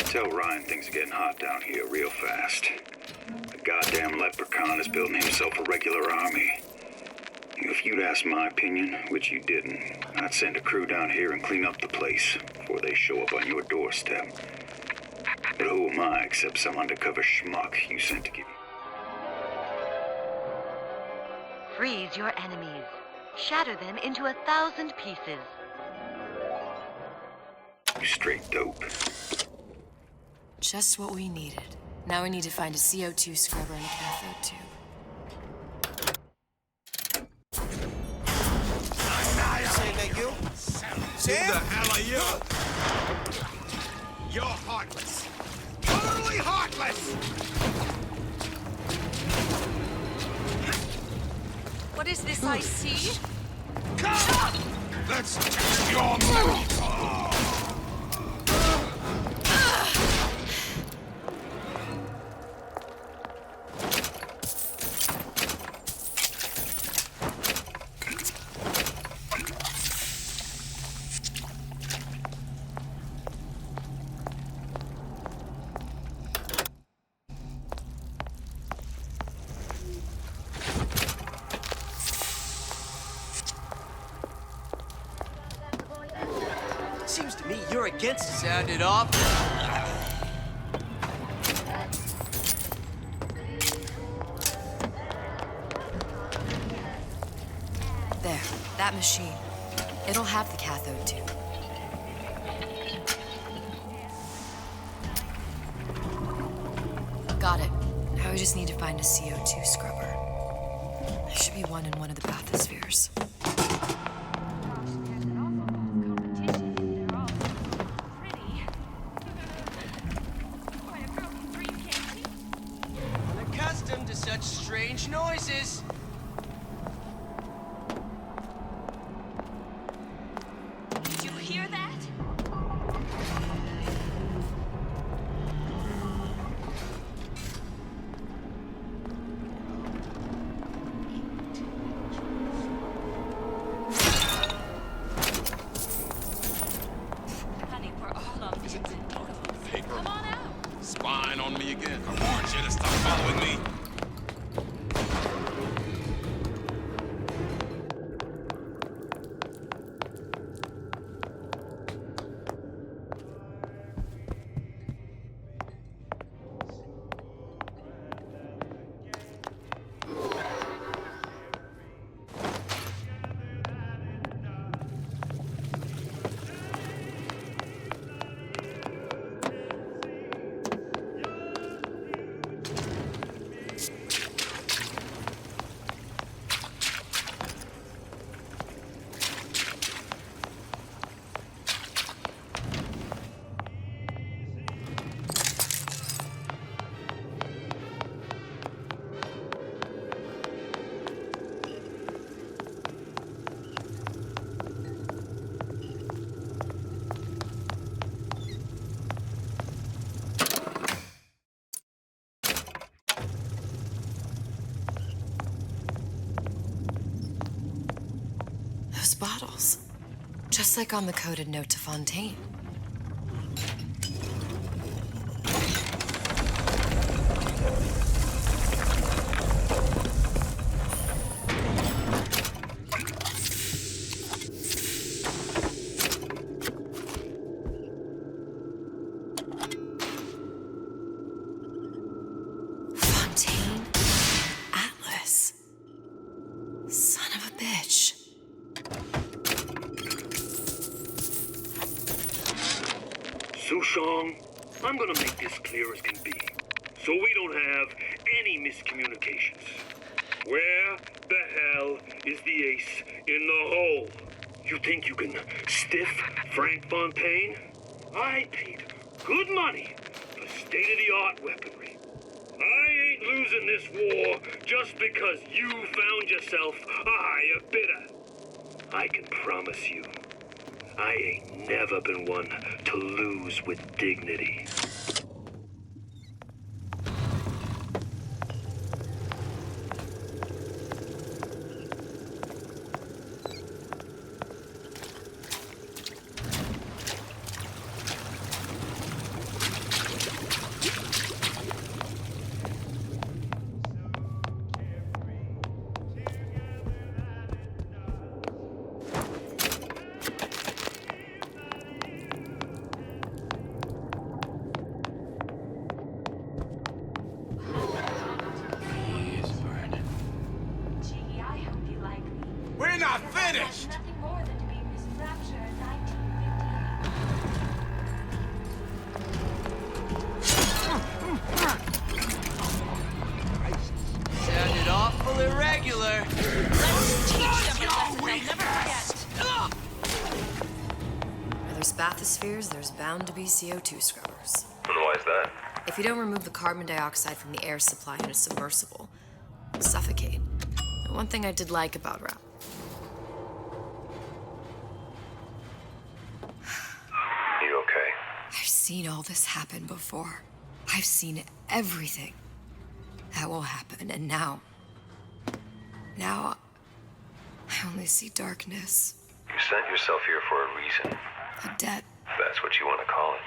Tell Ryan things are getting hot down here real fast. The goddamn leprechaun is building himself a regular army. If you'd asked my opinion, which you didn't, I'd send a crew down here and clean up the place before they show up on your doorstep. But who am I except some undercover schmuck you sent to give you? Freeze your enemies. Shatter them into 1,000 pieces. You straight dope. Just what we needed. Now we need to find a CO2 scrubber and a cathode tube. You? Who the hell are you? You're heartless. Totally heartless! What is this I see? Come! Let's test your metal. Seems to me you're against it. Sound it off. There, that machine. It'll have the cathode tube. Got it. Now we just need to find a CO2 scrubber. There should be one in one of the bathyspheres. Unaccustomed to such strange noises. Did you hear that? Honey, we're all on Paper. Come on out. Spying on me again. I warned you to stop following me. Those bottles. Just like on the coded note to Fontaine. Fontaine? Atlas? Son of a bitch. Sushong, I'm gonna make this clear as can be, so we don't have any miscommunications. Where the hell is the ace in the hole? You think you can stiff Frank Fontaine? I paid good money for state-of-the-art weaponry. I ain't losing this war just because you found yourself a higher bidder. I can promise you, I ain't never been one to lose with dignity. We're not finished! Nothing more than to be Miss Rapture in 1950. Sounded awful irregular. Let's teach them a lesson they'll never forget. Where there's bathyspheres, there's bound to be CO2 scrubbers. And why is that? If you don't remove the carbon dioxide from the air supply in a submersible, you'll suffocate. And one thing I did like about Rapture. You okay? I've seen all this happen before. I've seen everything that will happen, and now I only see darkness. You sent yourself here for a reason. A debt. If that's what you want to call it.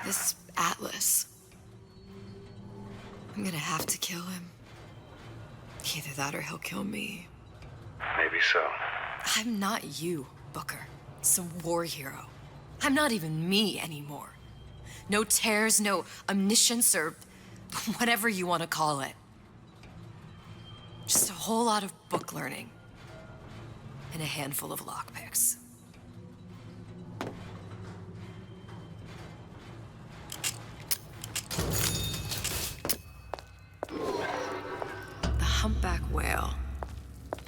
This Atlas. I'm gonna have to kill him. Either that or he'll kill me. Maybe so. I'm not you, Booker. Some war hero. I'm not even me anymore. No tears, no omniscience, or whatever you want to call it. Just a whole lot of book learning. And a handful of lockpicks. The humpback whale.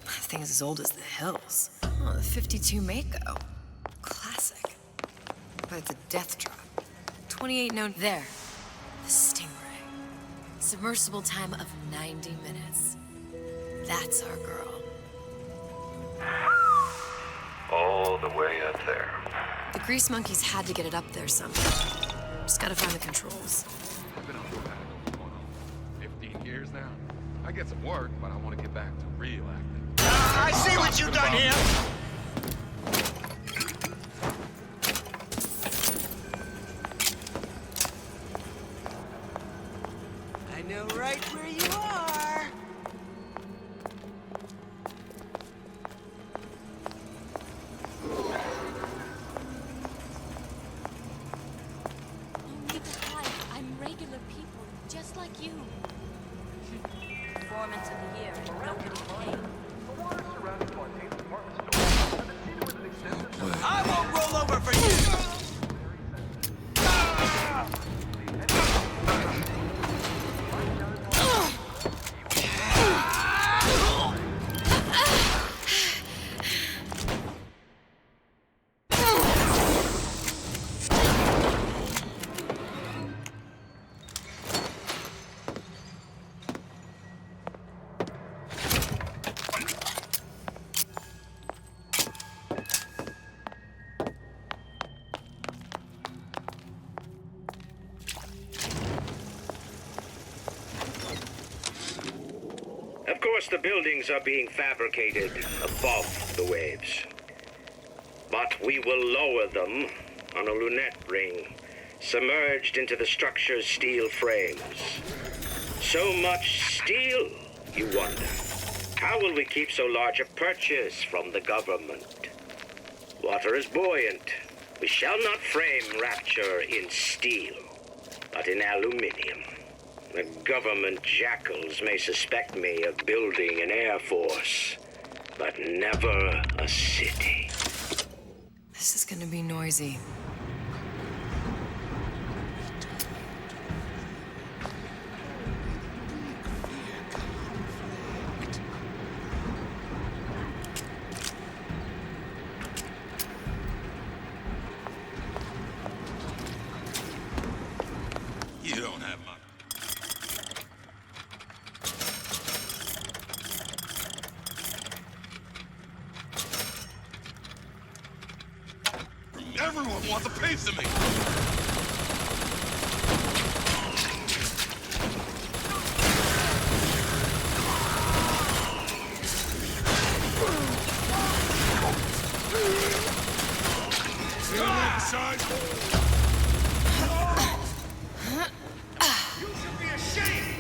That thing is as old as the hills. Oh, the 52 Mako. Classic. But it's a death drop. 28 known there. The Stingray. Submersible time of 90 minutes. That's our girl. All the way up there. The grease monkeys had to get it up there somehow. Just gotta find the controls. I've been on sabbatical going on 15 years now. I get some work, but I want to get back to real acting. I see what you've done here! I know right where you are. No need to hide. I'm regular people, just like you. Performance of the year, and nobody paid. I won't roll over for you. Of course, the buildings are being fabricated above the waves. But we will lower them on a lunette ring, submerged into the structure's steel frames. So much steel, you wonder. How will we keep so large a purchase from the government? Water is buoyant. We shall not frame Rapture in steel, but in aluminium. The government jackals may suspect me of building an air force, but never a city. This is gonna be noisy. You don't have my... Everyone wants a piece of me! Son! You should be ashamed!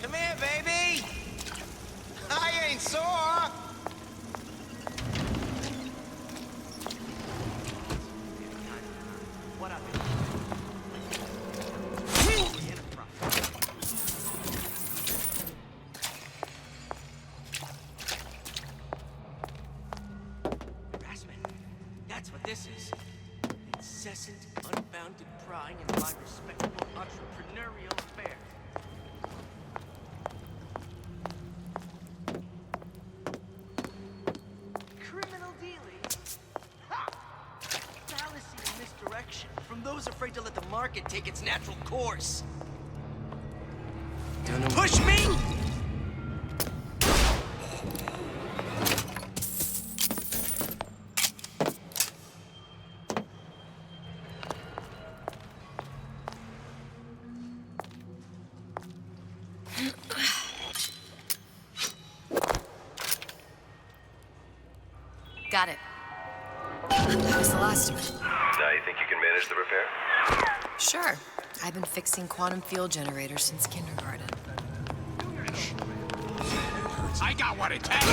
Come here, baby! I ain't sore! What up? Harassment. That's what this is. Incessant, unbounded prying into my respectable entrepreneurial affairs. Criminal dealings? Ha! Fallacy and misdirection from those afraid to let the market take its natural course. Push me! Got it. That was the last of it. Now you think you can manage the repair? Sure. I've been fixing quantum field generators since kindergarten. I got what it takes!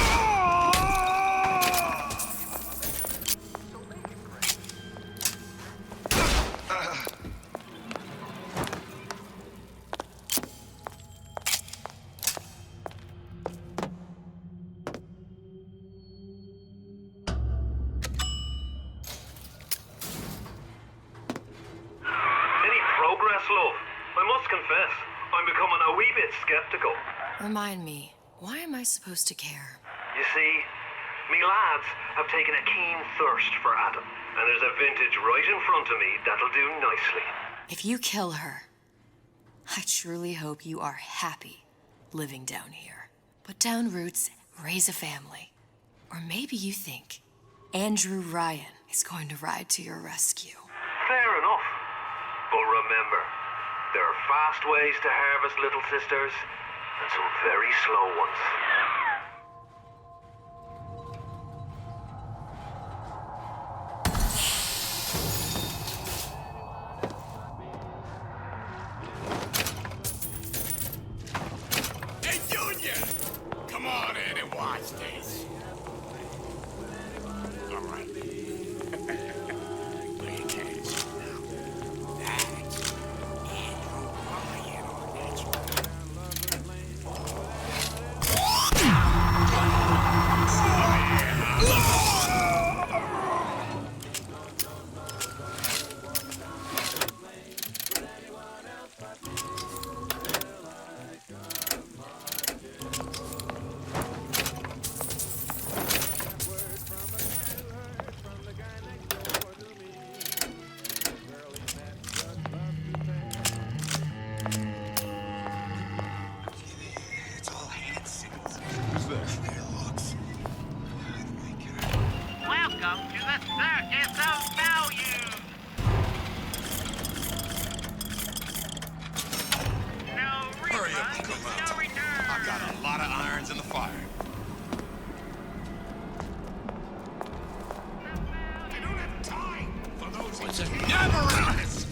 Any progress, love? I must confess, I'm becoming a wee bit skeptical. Remind me, why am I supposed to care? You see, me lads have taken a keen thirst for Adam, and there's a vintage right in front of me that'll do nicely. If you kill her, I truly hope you are happy living down here. Put down roots, raise a family. Or maybe you think Andrew Ryan is going to ride to your rescue. Fair enough. But remember, there are fast ways to harvest little sisters, and some very slow ones. Hey, Junior! Come on in and watch this. All right. Well, you can't see now. That's Andrew Ryan on that lot of irons in the fire. I don't have time for those. It's never ends.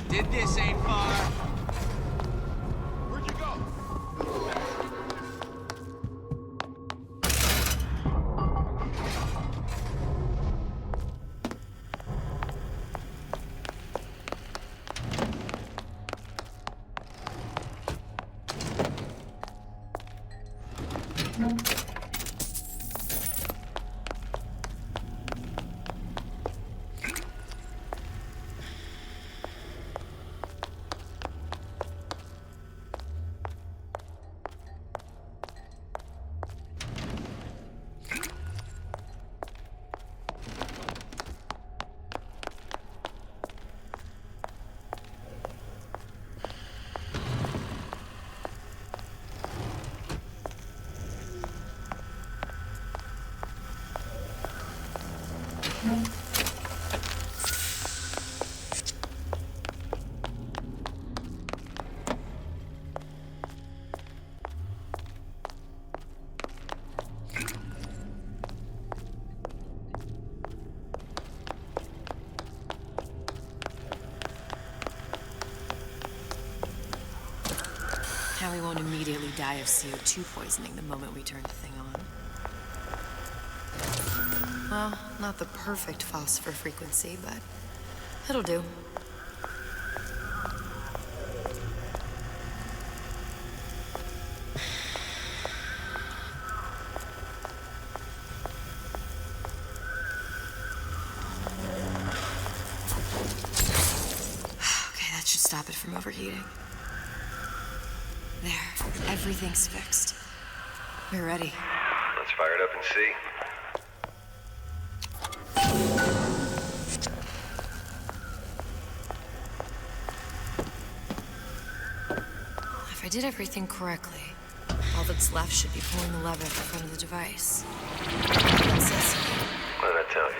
Did this ain't far. Where'd you go? Now we won't immediately die of CO2 poisoning the moment we turn the thing on. Well, not the perfect phosphor frequency, but it'll do. Okay, that should stop it from overheating. There, everything's fixed. We're ready. Let's fire it up and see. If I did everything correctly, all that's left should be pulling the lever at the front of the device. What did I tell you?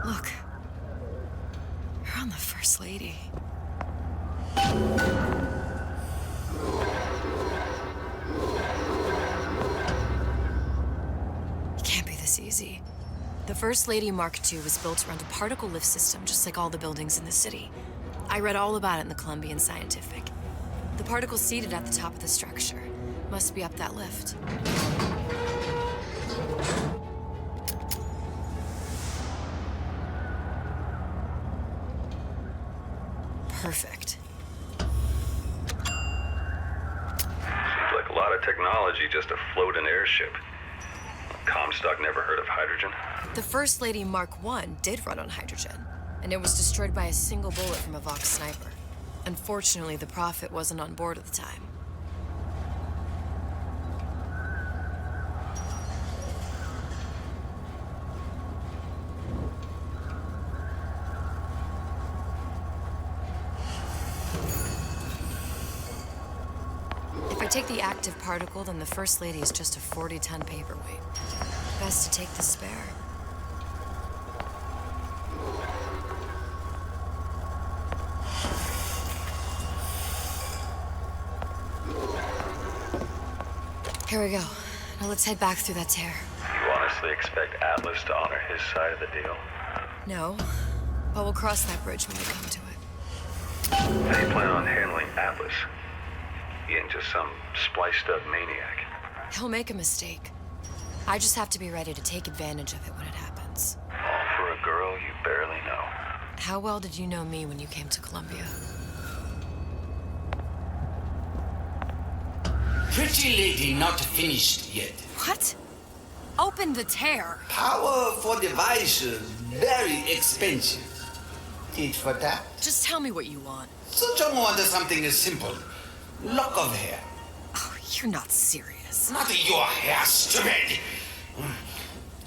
Look. You're on the First Lady. It can't be this easy. The First Lady Mark II was built around a particle lift system, just like all the buildings in the city. I read all about it in the Columbian Scientific. The particles seated at the top of the structure must be up that lift. Perfect. Seems like a lot of technology just to float an airship. Comstock never heard of hydrogen. The First Lady Mark I did run on hydrogen, and it was destroyed by a single bullet from a Vox sniper. Unfortunately, the Prophet wasn't on board at the time. If I take the active particle, then the First Lady is just a 40-ton paperweight. Best to take the spare. Here we go. Now let's head back through that tear. You honestly expect Atlas to honor his side of the deal? No, but we'll cross that bridge when we come to it. How do you plan on handling Atlas? He ain't just some spliced-up maniac. He'll make a mistake. I just have to be ready to take advantage of it when it happens. All for a girl you barely know. How well did you know me when you came to Columbia? Pretty lady not finished yet. What? Open the tear. Power for device very expensive. Tit for tat. Just tell me what you want. Suchong wants something simple. Lock of hair. Oh, you're not serious. Not your hair, stupid.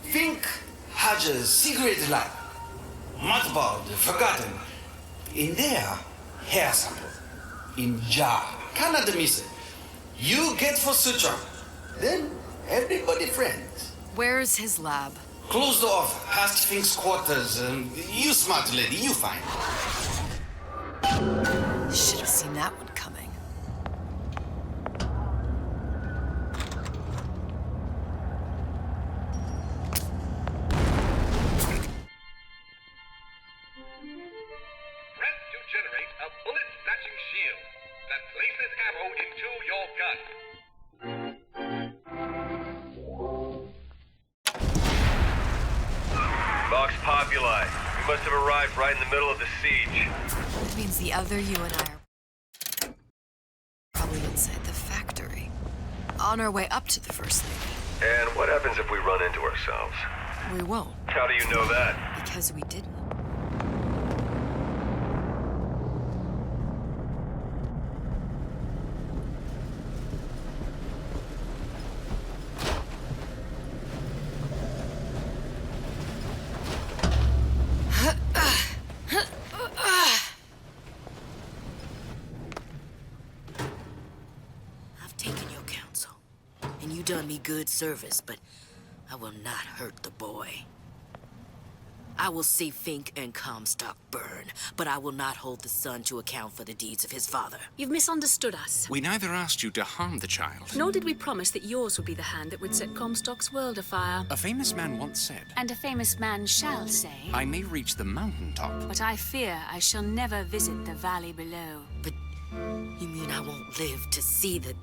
Think has a secret life. Mothballed, forgotten. In there, hair sample. In jar. Cannot miss it. You get for Suchong. Then everybody friends. Where's his lab? Closed off, past Fink's quarters. You smart lady, you find. Should have seen that one coming. Press to generate a bullet-snatching shield that places ammo into your gun. Vox Populi. We must have arrived right in the middle of the siege. That means the other you and I are probably inside the factory. On our way up to the First Lady. And what happens if we run into ourselves? We won't. How do you know that? Because we didn't. Done me good service, but I will not hurt the boy. I will see Fink and Comstock burn, but I will not hold the son to account for the deeds of his father. You've misunderstood us. We neither asked you to harm the child. Nor did we promise that yours would be the hand that would set Comstock's world afire. A famous man once said, And a famous man shall say, I may reach the mountaintop, but I fear I shall never visit the valley below. But you mean I won't live to see the...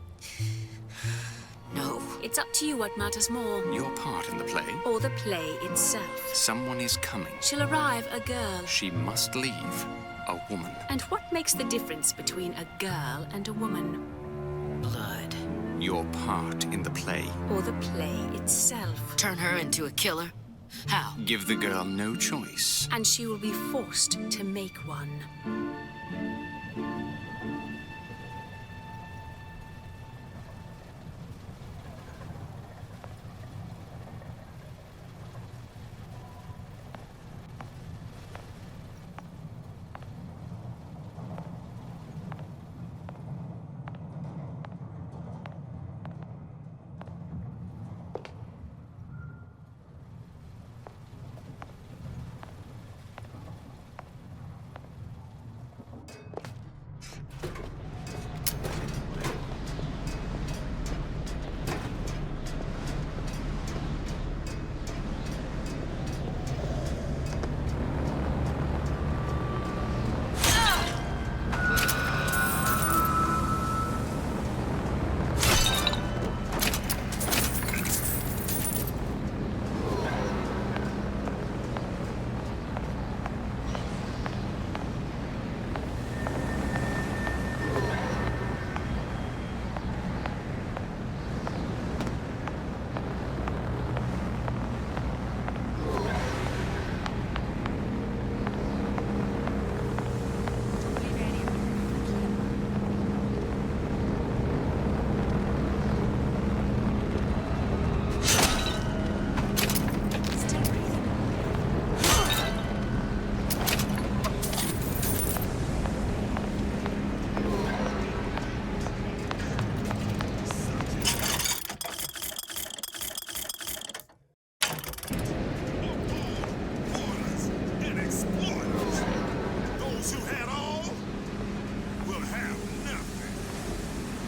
No. It's up to you what matters more. Your part in the play? Or the play itself. Someone is coming. She'll arrive, a girl. She must leave, a woman. And what makes the difference between a girl and a woman? Blood. Your part in the play. Or the play itself. Turn her into a killer? How? Give the girl no choice. And she will be forced to make one.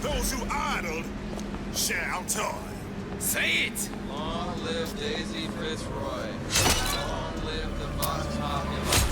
Those who idled shall toil. Say it! Long live Daisy Fitzroy. Long live the Vox Populi.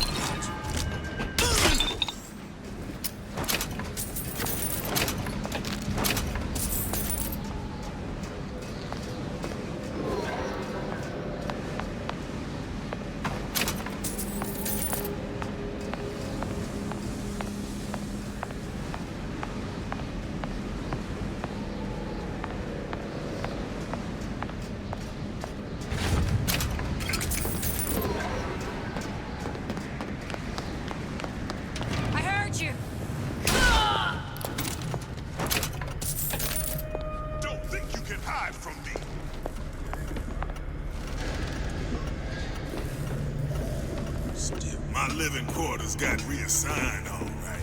My living quarters got reassigned, all right.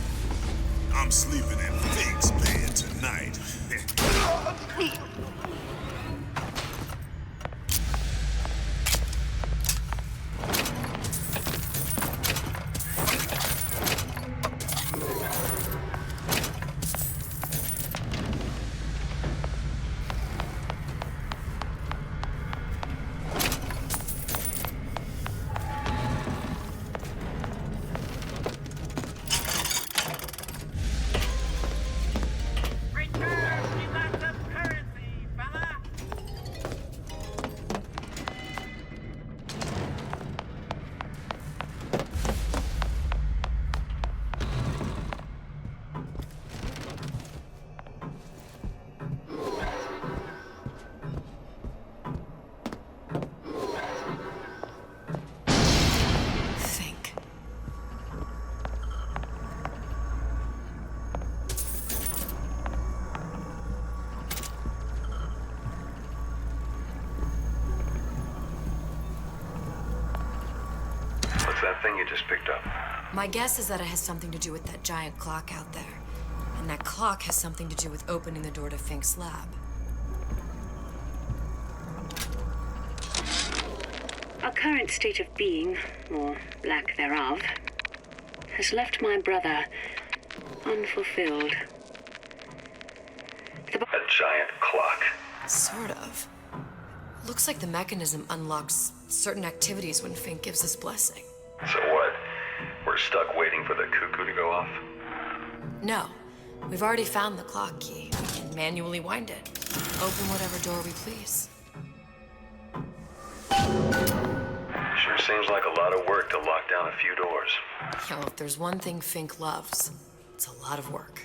I'm sleeping in Fink's bed tonight. That thing you just picked up. My guess is that it has something to do with that giant clock out there. And that clock has something to do with opening the door to Fink's lab. Our current state of being, or lack thereof, has left my brother unfulfilled. A giant clock. Sort of. Looks like the mechanism unlocks certain activities when Fink gives his blessing. So what? We're stuck waiting for the cuckoo to go off? No. We've already found the clock key. We can manually wind it. Open whatever door we please. Sure seems like a lot of work to lock down a few doors. Yeah, well, if there's one thing Fink loves, it's a lot of work.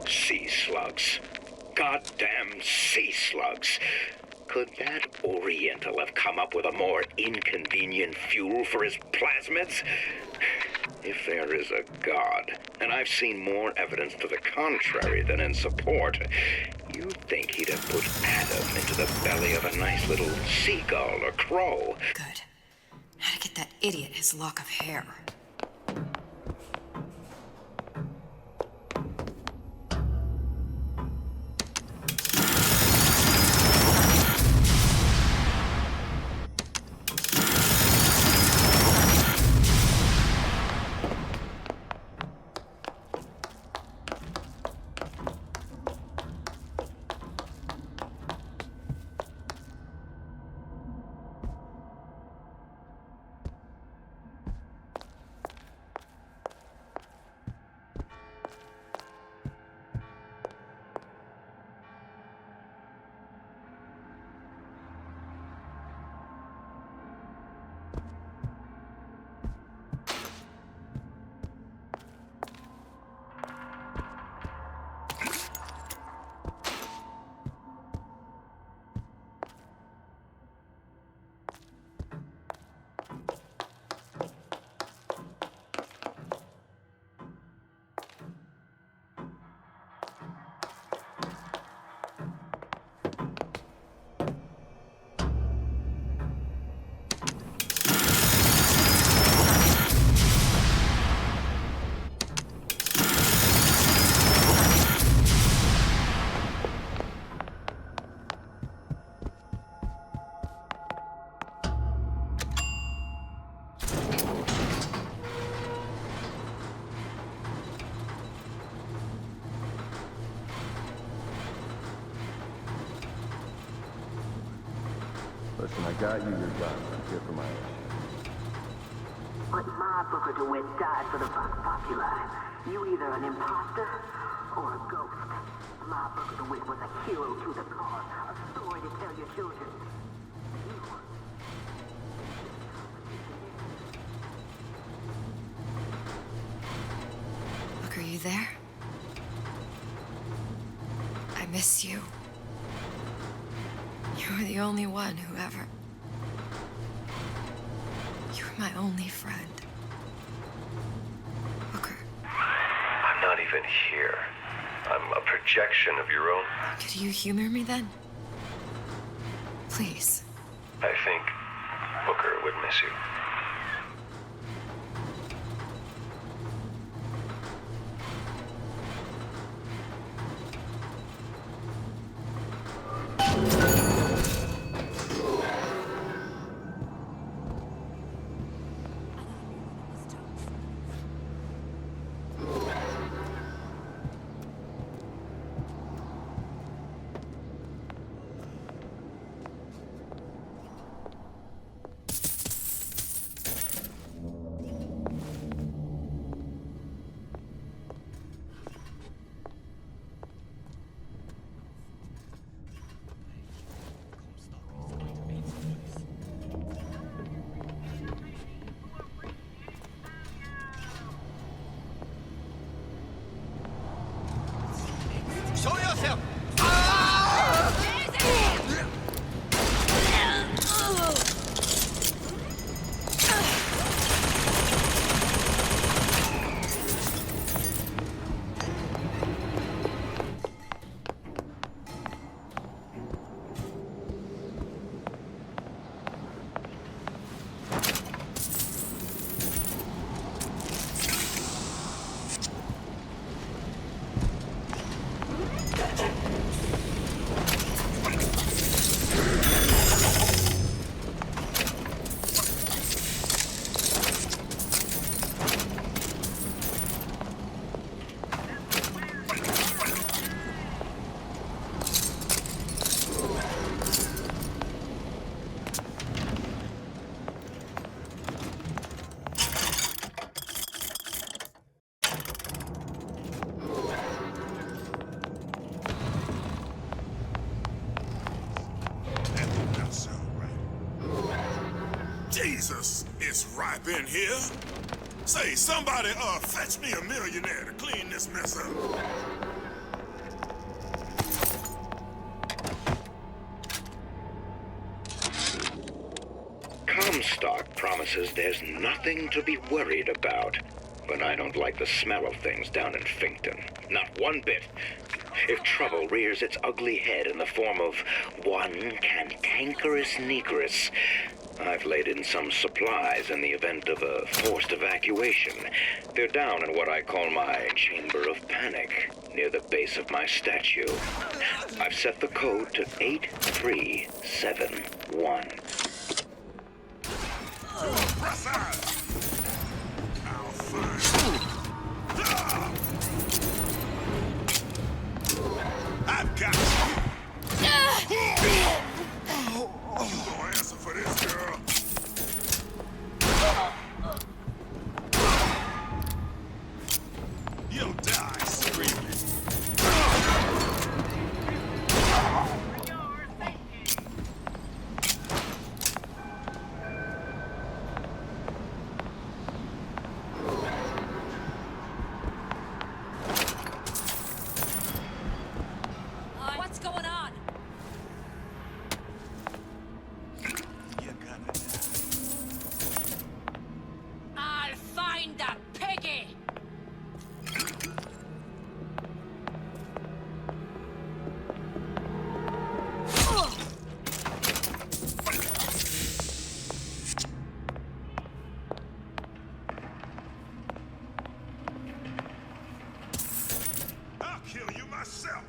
Sea slugs. Goddamn sea slugs. Could that Oriental have come up with a more inconvenient fuel for his plasmids? If there is a God, and I've seen more evidence to the contrary than in support, you'd think he'd have put Adam into the belly of a nice little seagull or crow. Good. How to get that idiot his lock of hair. Listen, I got you your gun. I'm here for my issue. But my Booker DeWitt died for the Vox Populi. You either an imposter or a ghost. My Booker DeWitt was a hero to the cause, a story to tell your children. Look, are you there? I miss you. You were the only one who ever... You were my only friend. Booker. I'm not even here. I'm a projection of your own. Could you humor me then? Please. I think Booker would miss you. Show yourself! Jesus, it's ripe in here. Say, somebody, fetch me a millionaire to clean this mess up. Comstock promises there's nothing to be worried about. But I don't like the smell of things down in Finkton. Not one bit. If trouble rears its ugly head in the form of one cantankerous negress, I've laid in some supplies in the event of a forced evacuation. They're down in what I call my chamber of panic, near the base of my statue. I've set the code to 8371. Press out! I'll find I've got you! You gonna answer for this, girl? You'll die screaming. What's going on? I'll find that piggy! I'll kill you myself.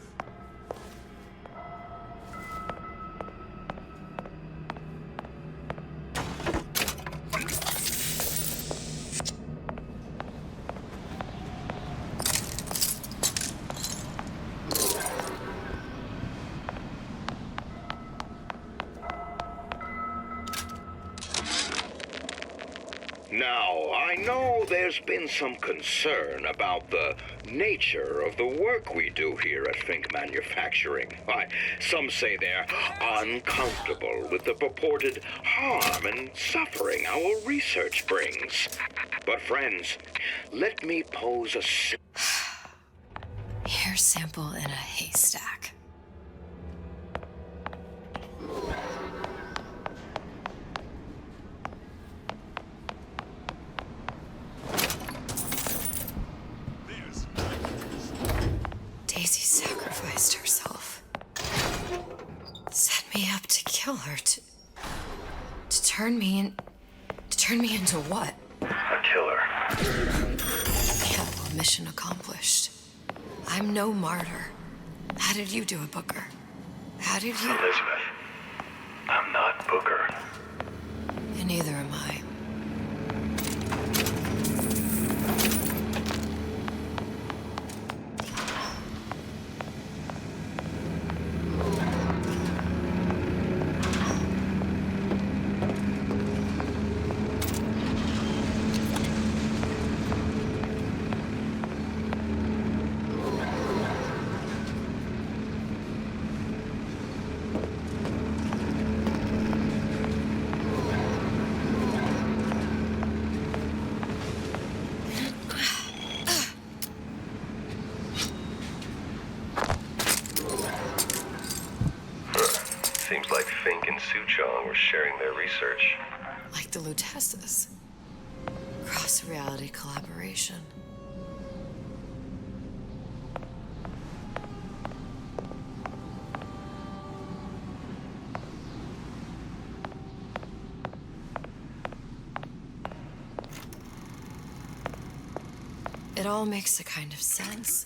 Now, I know there's been some concern about the nature of the work we do here at Fink Manufacturing. Why, some say they're uncomfortable with the purported harm and suffering our research brings. But friends, let me pose a Hair sample in a haystack. me up to kill her, to turn me into what? A killer. Yeah, mission accomplished. I'm no martyr. How did you do it, Booker? How did you? Elizabeth, I'm not Booker. And neither am I. Seems like Fink and Suchong were sharing their research. Like the Lutesses. Cross-reality collaboration. It all makes a kind of sense.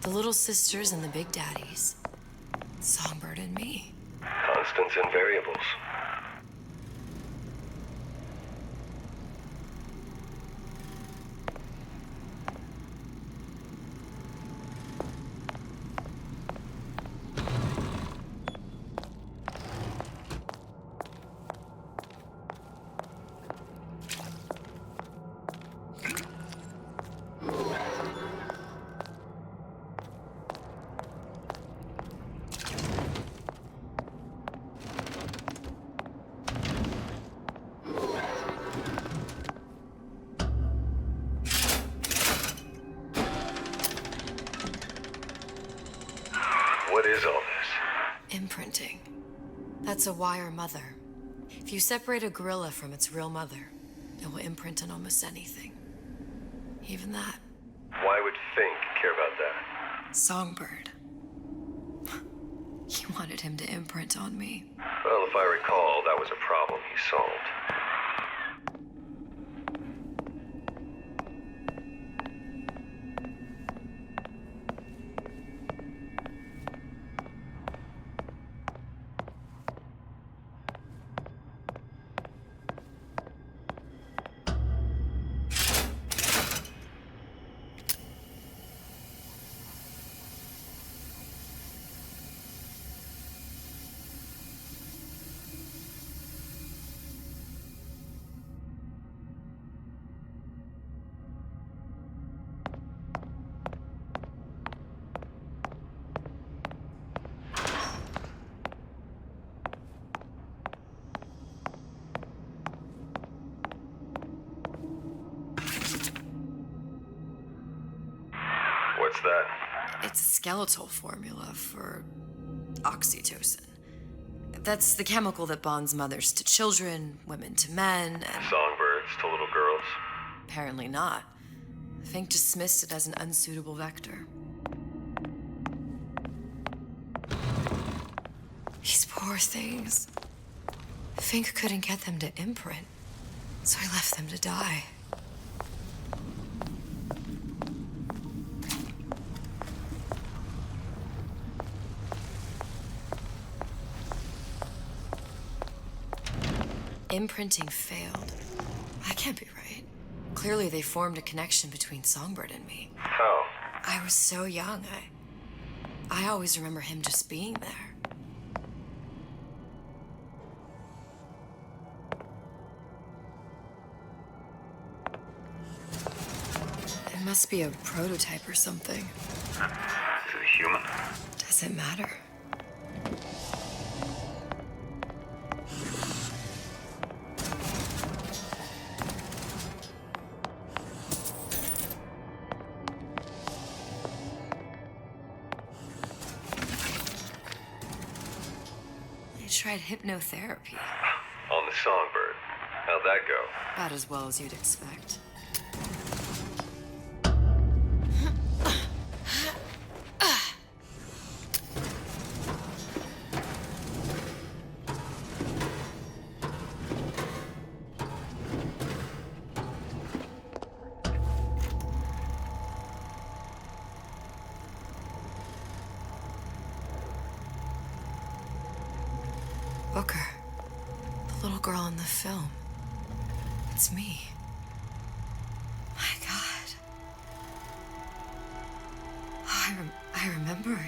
The little sisters and the big daddies. Songbird and me. Constants and variables. What is all this? Imprinting. That's a wire mother. If you separate a gorilla from its real mother, it will imprint on almost anything. Even that. Why would Fink care about that? Songbird. He wanted him to imprint on me. Well, if I recall, that was a problem he solved. What's that? It's a skeletal formula for oxytocin. That's the chemical that bonds mothers to children, women to men, and... Songbirds to little girls? Apparently not. Fink dismissed it as an unsuitable vector. These poor things. Fink couldn't get them to imprint, so he left them to die. Imprinting failed. That can't be right. Clearly they formed a connection between Songbird and me. How? I was so young. I always remember him just being there. It must be a prototype or something. Is it a human? Does it matter? Tried hypnotherapy. On the Songbird. How'd that go? About as well as you'd expect. Booker. The little girl in the film. It's me. My God. I remember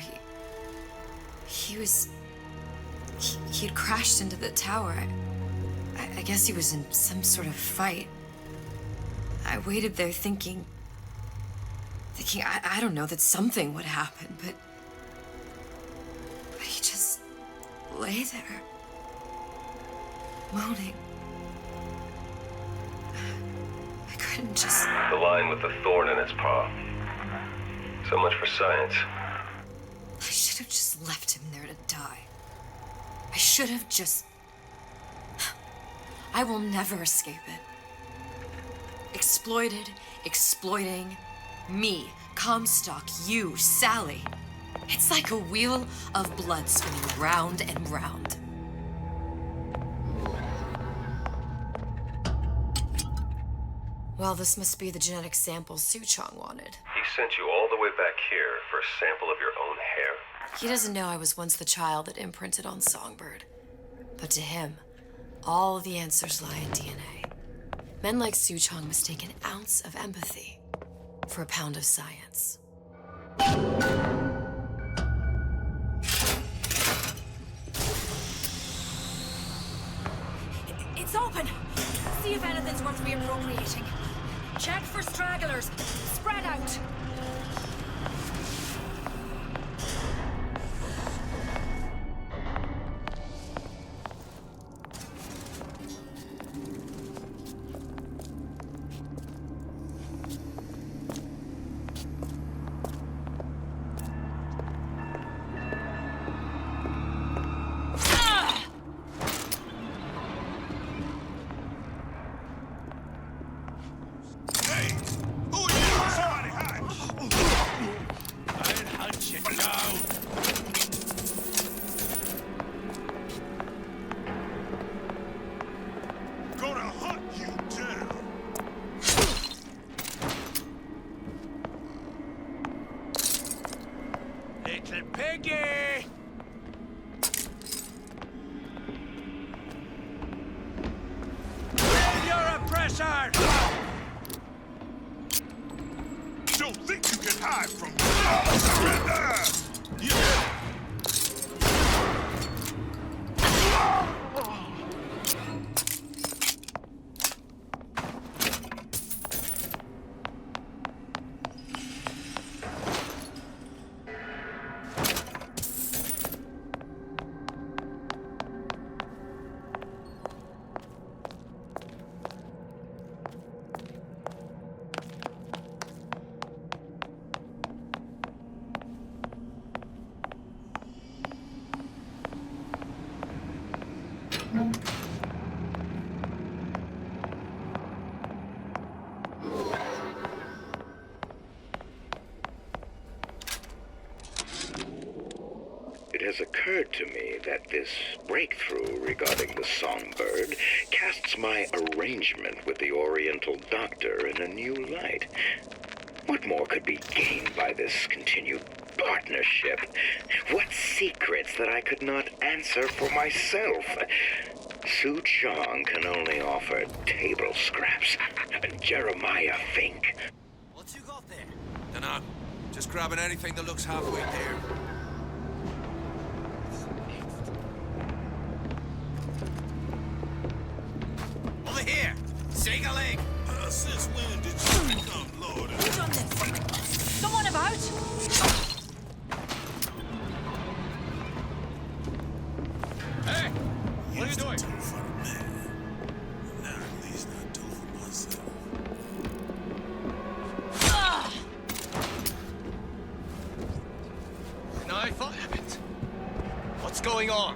he'd crashed into the tower. I guess he was in some sort of fight. I waited there thinking I don't know, that something would happen, but he just lay there, moaning. I couldn't just... The line with the thorn in its paw. So much for science. I should have just left him there to die. I should have just... I will never escape it. Exploited, exploiting, me, Comstock, you, Sally. It's like a wheel of blood spinning round and round. Well, this must be the genetic sample Suchong wanted. He sent you all the way back here for a sample of your own hair? He doesn't know I was once the child that imprinted on Songbird. But to him, all the answers lie in DNA. Men like Suchong mistake an ounce of empathy for a pound of science. It's open! See if anything's worth reappropriating. Check for stragglers. Spread out. Don't think you can hide from me. It has occurred to me that this breakthrough regarding the Songbird casts my arrangement with the Oriental Doctor in a new light. What more could be gained by this continued partnership? What secrets that I could not answer for myself? Suchong can only offer table scraps. Jeremiah Fink. What you got there? Dunno. Just grabbing anything that looks halfway there. Over here! Shake a leg! Since when did you become Lord? Who's done this? Someone about? Hey! What are you doing? For a man. Now at least I do for myself. Knife on it. What's going on?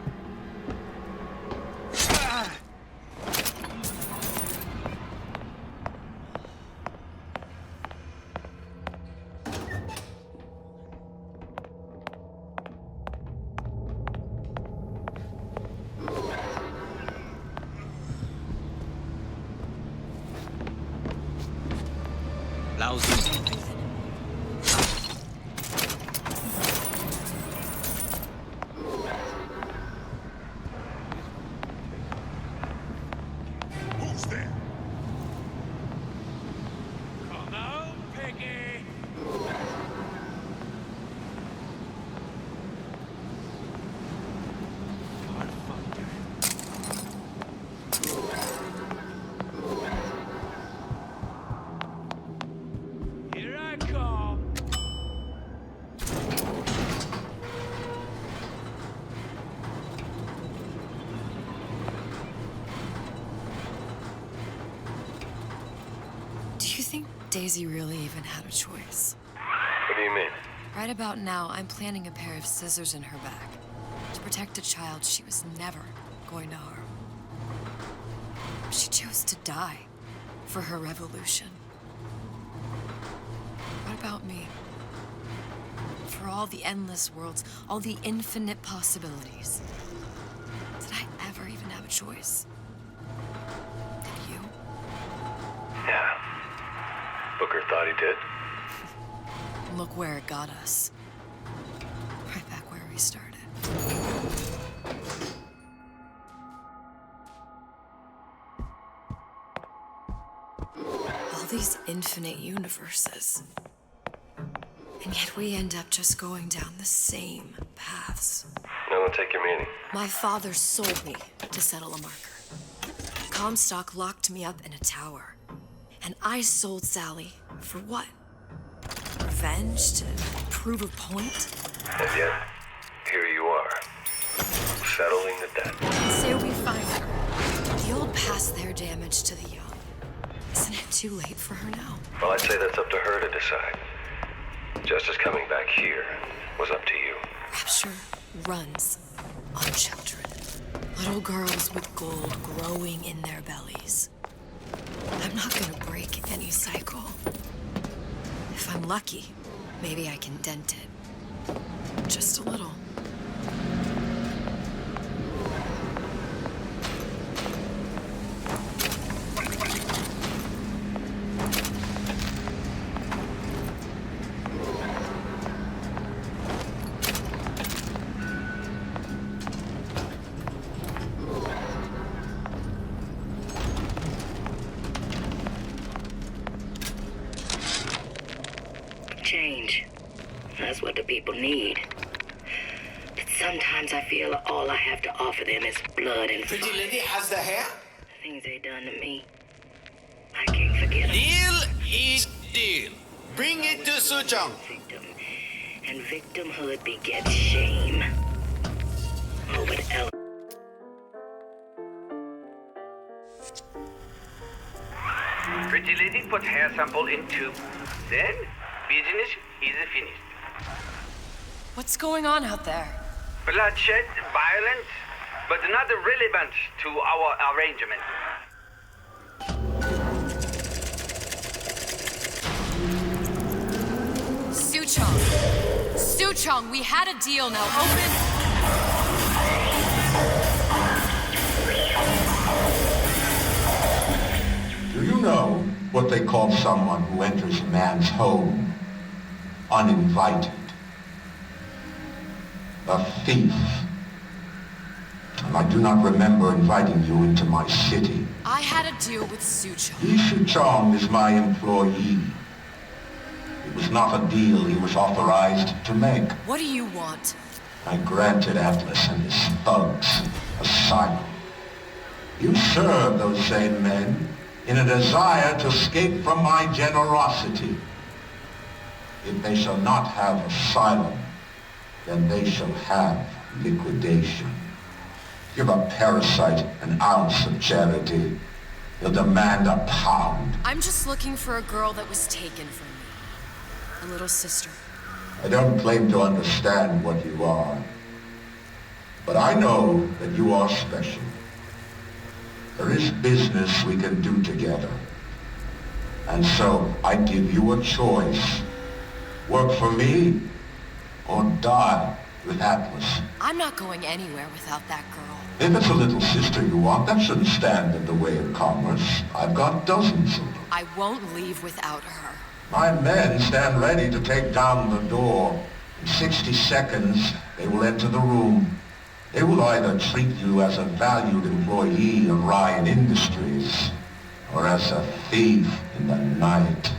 Lousy. Do you think Daisy really even had a choice? What do you mean? Right about now, I'm planting a pair of scissors in her back to protect a child she was never going to harm. She chose to die for her revolution. What about me? For all the endless worlds, all the infinite possibilities. Did I ever even have a choice? Did you? Yeah. Booker thought he did. Look where it got us. Right back where we started. All these infinite universes. And yet we end up just going down the same paths. I don't take your meaning. My father sold me to settle a marker. Comstock locked me up in a tower. And I sold Sally for what? Revenge? To prove a point? And yet, here you are, settling the debt. Say we find her. The old past their damage to the young. Isn't it too late for her now? Well, I'd say that's up to her to decide. Justice coming back here was up to you. Rapture runs on children. Little girls with gold growing in their bellies. I'm not gonna break any cycle. If I'm lucky, maybe I can dent it. Just a little. Change. That's what the people need. But sometimes I feel all I have to offer them is blood and fire. Pretty lady has the hair? The things they done to me. I can't forget them. Deal is deal. Bring it to Suchong. Victim. And victimhood begets shame. Oh, what else? Pretty lady put hair sample in tube. Then, business is finished. What's going on out there? Bloodshed, violence, but not relevant to our arrangement. Suchong, we had a deal. Now open. Do you know what they call someone who enters a man's home uninvited? A thief. And I do not remember inviting you into my city. I had a deal with Suchong. Suchong is my employee. It was not a deal he was authorized to make. What do you want? I granted Atlas and his thugs asylum. You serve those same men in a desire to escape from my generosity. If they shall not have asylum, then they shall have liquidation. Give a parasite an ounce of charity, he'll demand a pound. I'm just looking for a girl that was taken from me. A little sister. I don't claim to understand what you are, but I know that you are special. There is business we can do together. And so I give you a choice. Work for me or die with Atlas. I'm not going anywhere without that girl. If it's a little sister you want, that shouldn't stand in the way of commerce. I've got dozens of them. I won't leave without her. My men stand ready to take down the door. In 60 seconds, they will enter the room. They will either treat you as a valued employee of Ryan Industries, or as a thief in the night.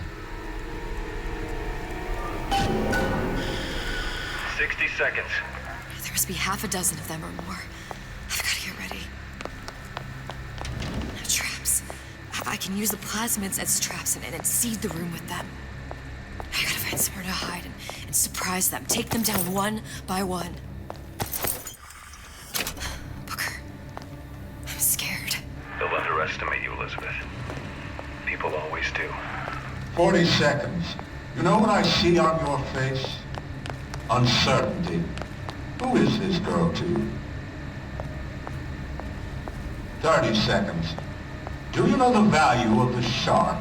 60 seconds. There must be half a dozen of them or more. I've got to get ready. Now, traps. I can use the plasmids as traps and seed the room with them. I gotta find somewhere to hide and surprise them. Take them down one by one. Booker, I'm scared. They'll underestimate you, Elizabeth. People always do. 40 seconds. You know what I see on your face? Uncertainty. Who is this girl to you? 30 seconds. Do you know the value of the shark?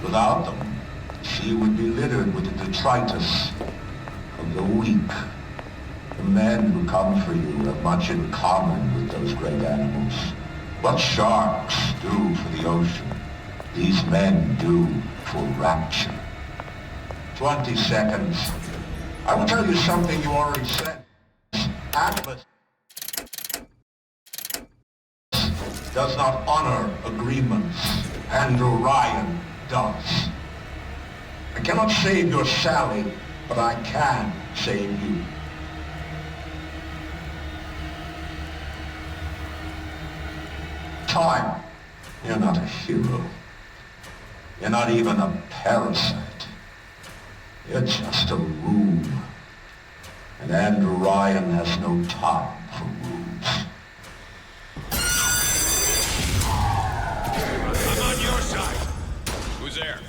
Without them, the sea would be littered with the detritus of the weak. The men who come for you have much in common with those great animals. What sharks do for the ocean, these men do for Rapture. 20 seconds. I will tell you something you already said. Atlas does not honor agreements, and Orion does. I cannot save your Sally, but I can save you. Time. You're not a hero. You're not even a parasite. You're just a room. And Andrew Ryan has no time for rooms. I'm on your side. Who's there?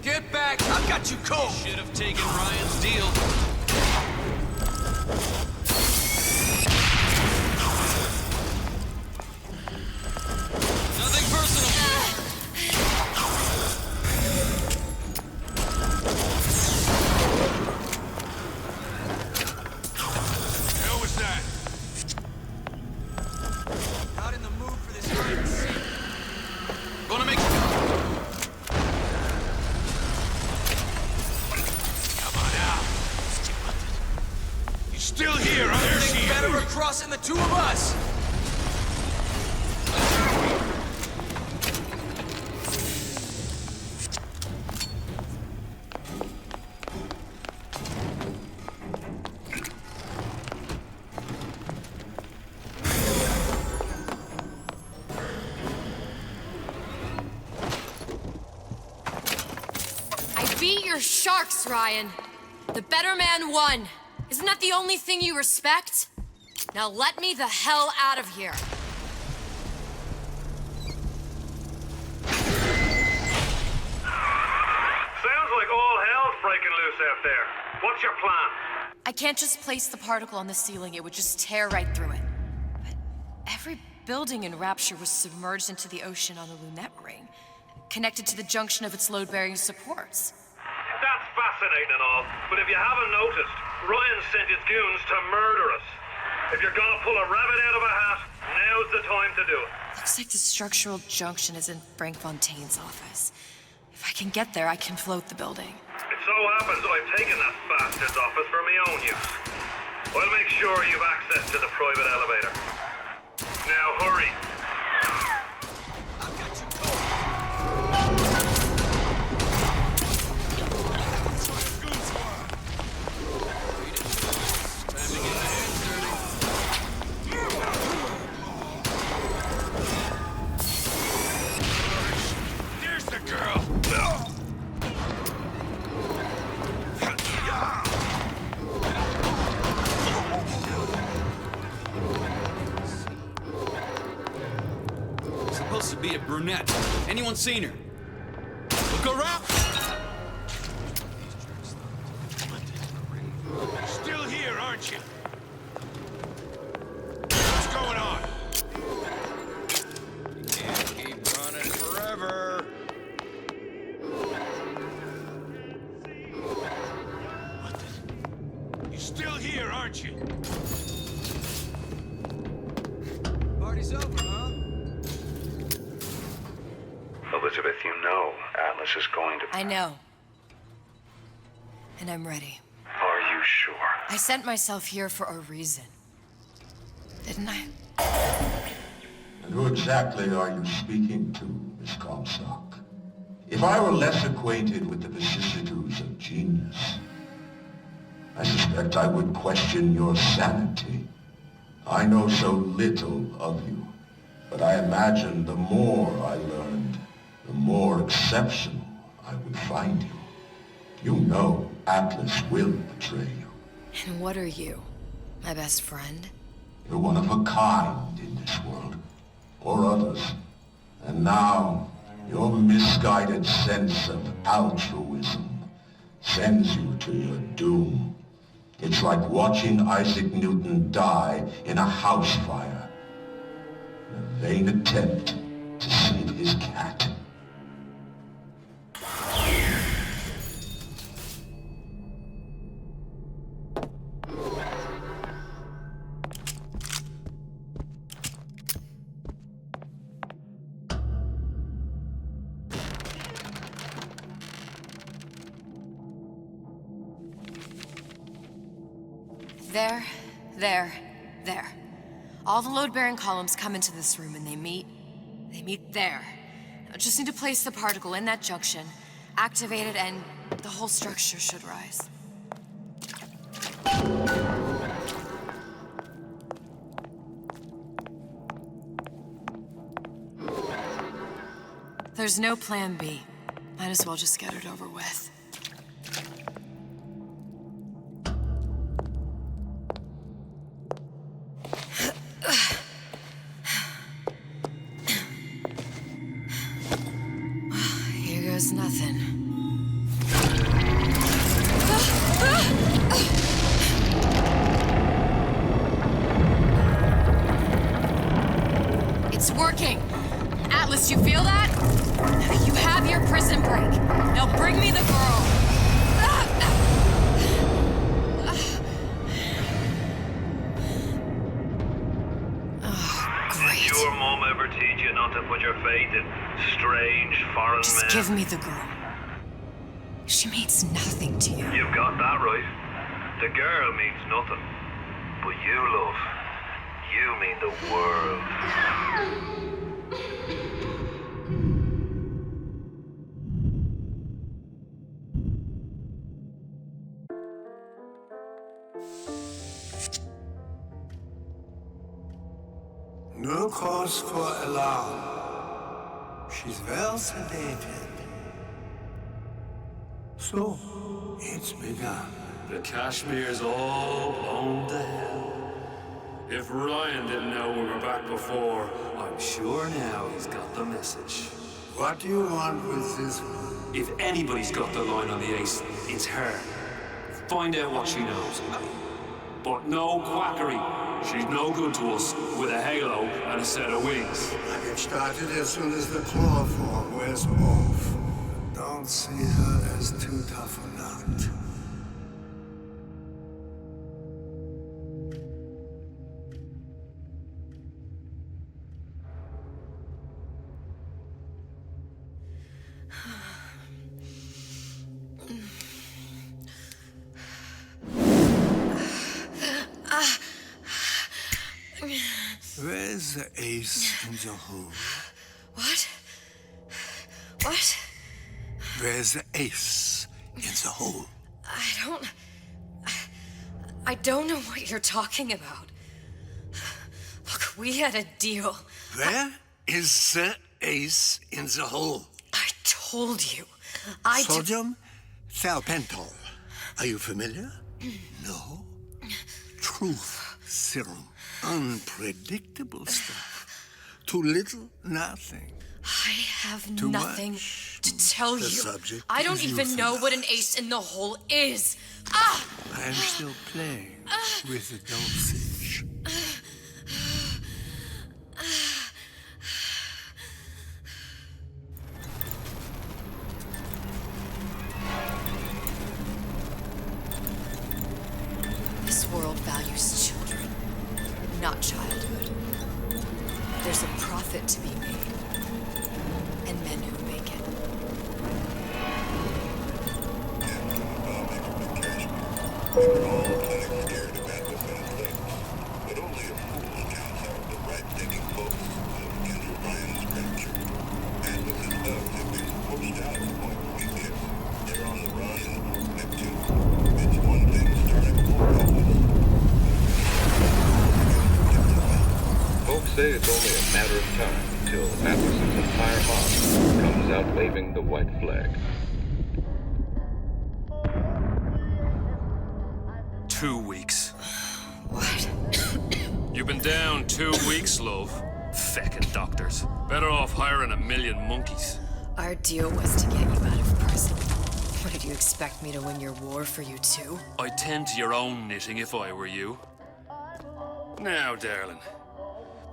Get back! I've got you cold! Should have taken Ryan's deal. Nothing personal. Hell was that? Not in the mood for this hide and seek. Gonna make. Come on out. You still here, aren't you? Think better of crossing the two of us. Beat your sharks, Ryan. The better man won. Isn't that the only thing you respect? Now let me the hell out of here. Sounds like all hell's breaking loose out there. What's your plan? I can't just place the particle on the ceiling. It would just tear right through it. But every building in Rapture was submerged into the ocean on the Lunette ring, connected to the junction of its load-bearing supports. That's fascinating and all, but if you haven't noticed, Ryan sent his goons to murder us. If you're gonna pull a rabbit out of a hat, now's the time to do it. Looks like the structural junction is in Frank Fontaine's office. If I can get there, I can float the building. It so happens I've taken that bastard's office for my own use. I'll make sure you've access to the private elevator. Now hurry. Supposed to be a brunette. Anyone seen her? Look around! You're still here, aren't you? What's going on? You can't keep running forever. You're still here, aren't you? Party's over, huh? Elizabeth, you know Atlas is going to... I know. And I'm ready. Are you sure? I sent myself here for a reason. Didn't I? And who exactly are you speaking to, Miss Comstock? If I were less acquainted with the vicissitudes of genius, I suspect I would question your sanity. I know so little of you, but I imagine the more I learned, the more exceptional I would find you. You know Atlas will betray you. And what are you? My best friend? You're one of a kind in this world, or others. And now, Your misguided sense of altruism sends you to your doom. It's like watching Isaac Newton die in a house fire. In a vain attempt to save his cat. There. All the load-bearing columns come into this room and they meet there. I just need to place the particle in that junction, activate it, and the whole structure should rise. There's no plan B. Might as well just get it over with. Nothing. It's working. Atlas, you feel that? You have your prison break. Now bring me the girl. Did your mom ever teach you not to put your faith in strange foreign men? Just give me the girl. She means nothing to you. You've got that right. The girl means nothing. But you, love, you mean the world. No cause for alarm. She's well sedated. So, it's begun. The Kashmir's all blown to hell. If Ryan didn't know we were back before, I'm sure now he's got the message. What do you want with this one? If anybody's got the line on the ace, it's her. Find out what she knows. But no quackery. She's no good to us with a halo and a set of wings. I get started as soon as the claw form wears off. Don't see her as too tough a nut. Where's the ace in the hole? What? What? Where's the ace in the hole? I don't know what you're talking about. Look, we had a deal. Where is the ace in the hole? I told you. Sodium thiopental. Are you familiar? No. Truth serum. Unpredictable stuff. Too little, nothing. I have Too nothing much. to tell The you. subject I don't is even know what an ace in the hole is. Ah! I'm still playing with the dosage. This world values children, not childhood. There's a profit to be made, and men who make it. Folks say it's only a matter of time until Atlas's entire army comes out waving the white flag. 2 weeks. What? You've been down 2 weeks, love. Feckin' doctors. Better off hiring a million monkeys. Our deal was to get you out of prison. What, did you expect me to win your war for you too? I'd tend to your own knitting if I were you. Now, darling,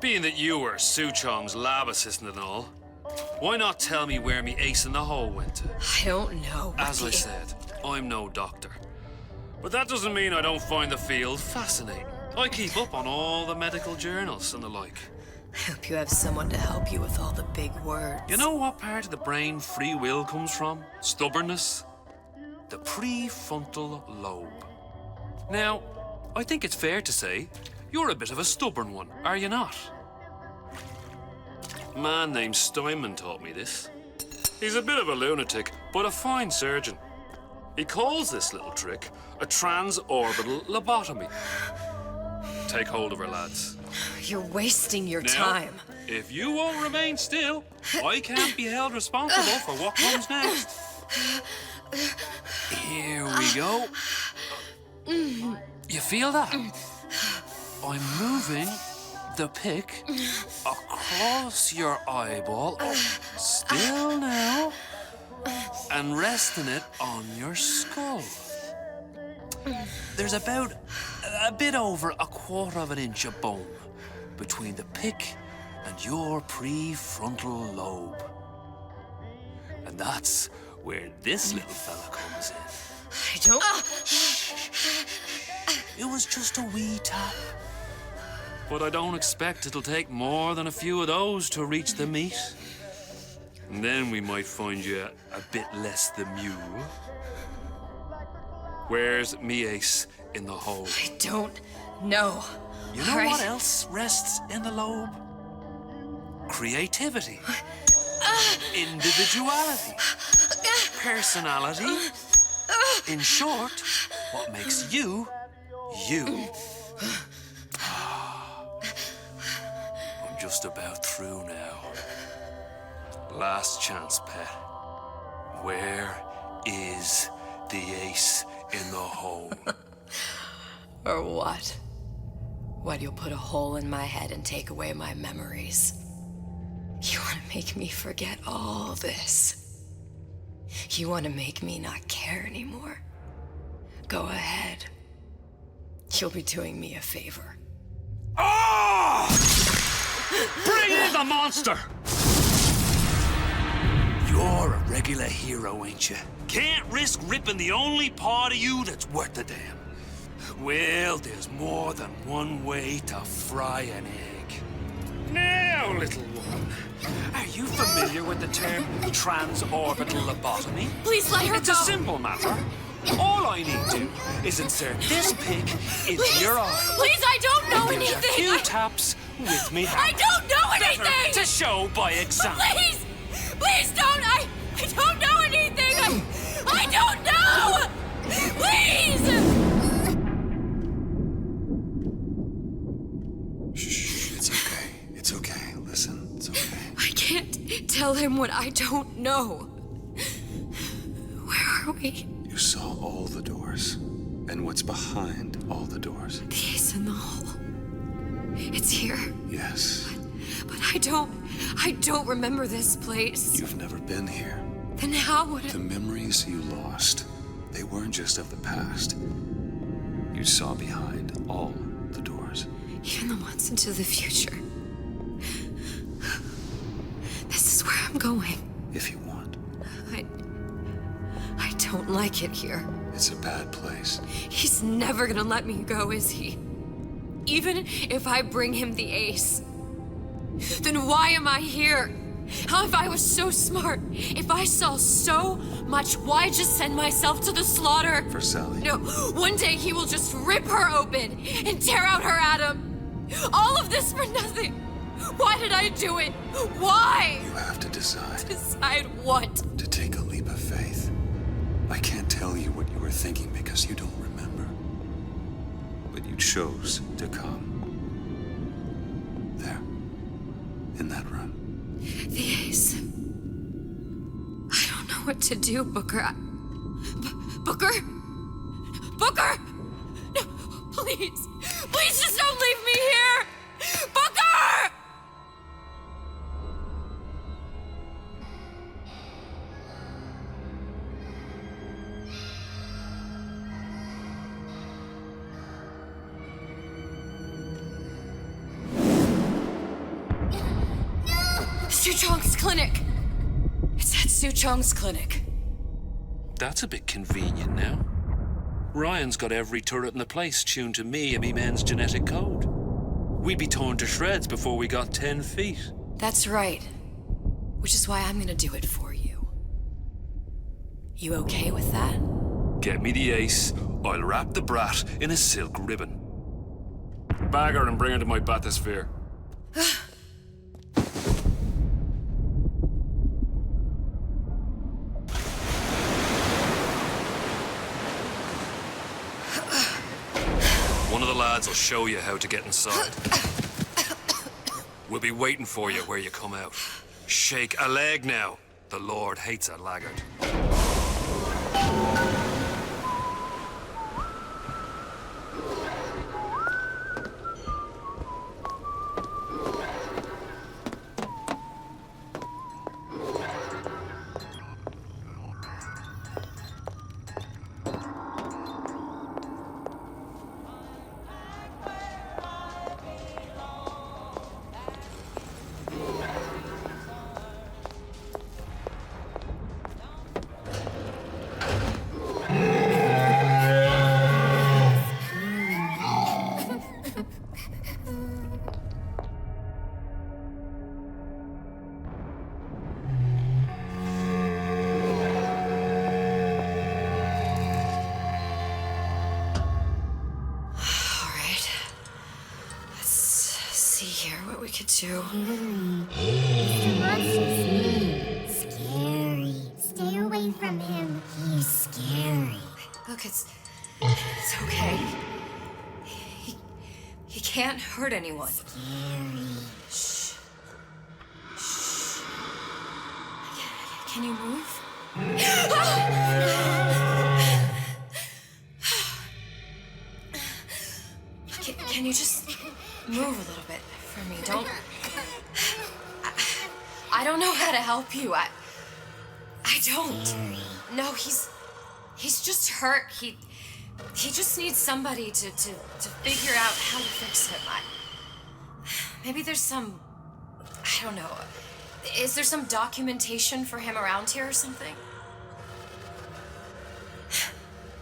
being that you were Su Chong's lab assistant and all, why not tell me where me ace in the hole went to? I don't know. As I said, I'm no doctor. But that doesn't mean I don't find the field fascinating. I keep up on all the medical journals and the like. I hope you have someone to help you with all the big words. You know what part of the brain free will comes from? Stubbornness? The prefrontal lobe. Now, I think it's fair to say you're a bit of a stubborn one, are you not? A man named Steinman taught me this. He's a bit of a lunatic, but a fine surgeon. He calls this little trick a transorbital lobotomy. Take hold of her, lads. You're wasting your Now, time. If you won't remain still, I can't be held responsible for what comes next. Here we go. You feel that? I'm moving the pick across your eyeball, still now, and resting it on your skull. There's about a bit over 1/4 of an inch of bone between the pick and your prefrontal lobe. And that's where this little fella comes in. I don't... It was just a wee tap. But I don't expect it'll take more than a few of those to reach the meat. And then we might find you a bit less the mule. Where's me ace in the hole? I don't know. You know what else rests in the lobe? Creativity. Individuality. Personality. In short, what makes you, you. I'm just about through now. Last chance, pet. Where is the ace in the hole? Or what? What, you'll put a hole in my head and take away my memories? You want to make me forget all this? You want to make me not care anymore? Go ahead. You'll be doing me a favor. Ah! Bring in the monster! You're a regular hero, ain't you? Can't risk ripping the only part of you that's worth a damn. Well, there's more than one way to fry an egg. Now, little one, are you familiar with the term transorbital lobotomy? Please let her It's go. a simple matter. All I need to is insert this pick into your eye. Please, I don't know There's anything. a few taps with me hammer. I don't know anything. Better to show by example. Please, please don't. I don't know anything. I don't know. Please. Shh, it's okay. It's okay. Listen, it's okay. I can't tell him what I don't know. Where are we? You saw all the doors. And what's behind all the doors? The ace in the hole. It's here. Yes. But I don't remember this place. You've never been here. Then how would The memories you lost, they weren't just of the past. You saw behind all the doors. Even the ones into the future. This is where I'm going. If you want. I don't like it here. It's a bad place. He's never gonna let me go, is he? Even if I bring him the ace. Then why am I here? How if I was so smart? If I saw so much, why just send myself to the slaughter? For Sally. No, one day he will just rip her open and tear out her atom. All of this for nothing. Why did I do it? Why? You have to decide. Decide what? To take a leap of faith. I can't tell you what you were thinking because you don't remember. But you chose to come. There. In that room. The ace. I don't know what to do, Booker. Booker? Booker! No, please. Please just don't leave me here! Booker! Suchong's clinic! It's at Suchong's clinic. That's a bit convenient now. Ryan's got every turret in the place tuned to me and me men's genetic code. We'd be torn to shreds before we got 10 feet. That's right. Which is why I'm gonna do it for you. You okay with that? Get me the ace, I'll wrap the brat in a silk ribbon. Bag her and bring her to my bathysphere. One of the lads will show you how to get inside. We'll be waiting for you where you come out. Shake a leg now. The Lord hates a laggard. To. Mr. Monster's scary. Stay away from him. He's scary. Look, it's okay. He can't hurt anyone. Scary. Shh. Shh. Can you move? Can you just move a little bit? For me, don't. I don't know how to help you. I don't. No, he's just hurt. He just needs somebody to figure out how to fix him. Maybe there's some. I don't know. Is there some documentation for him around here or something?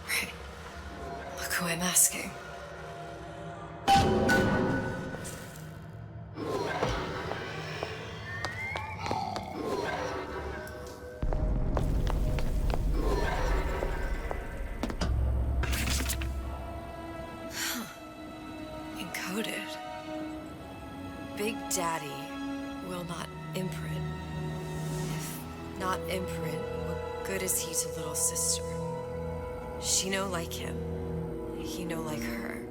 Right. Look who I'm asking. Big Daddy will not imprint. If not imprint, what good is he to little sister? She no like him. He no like her.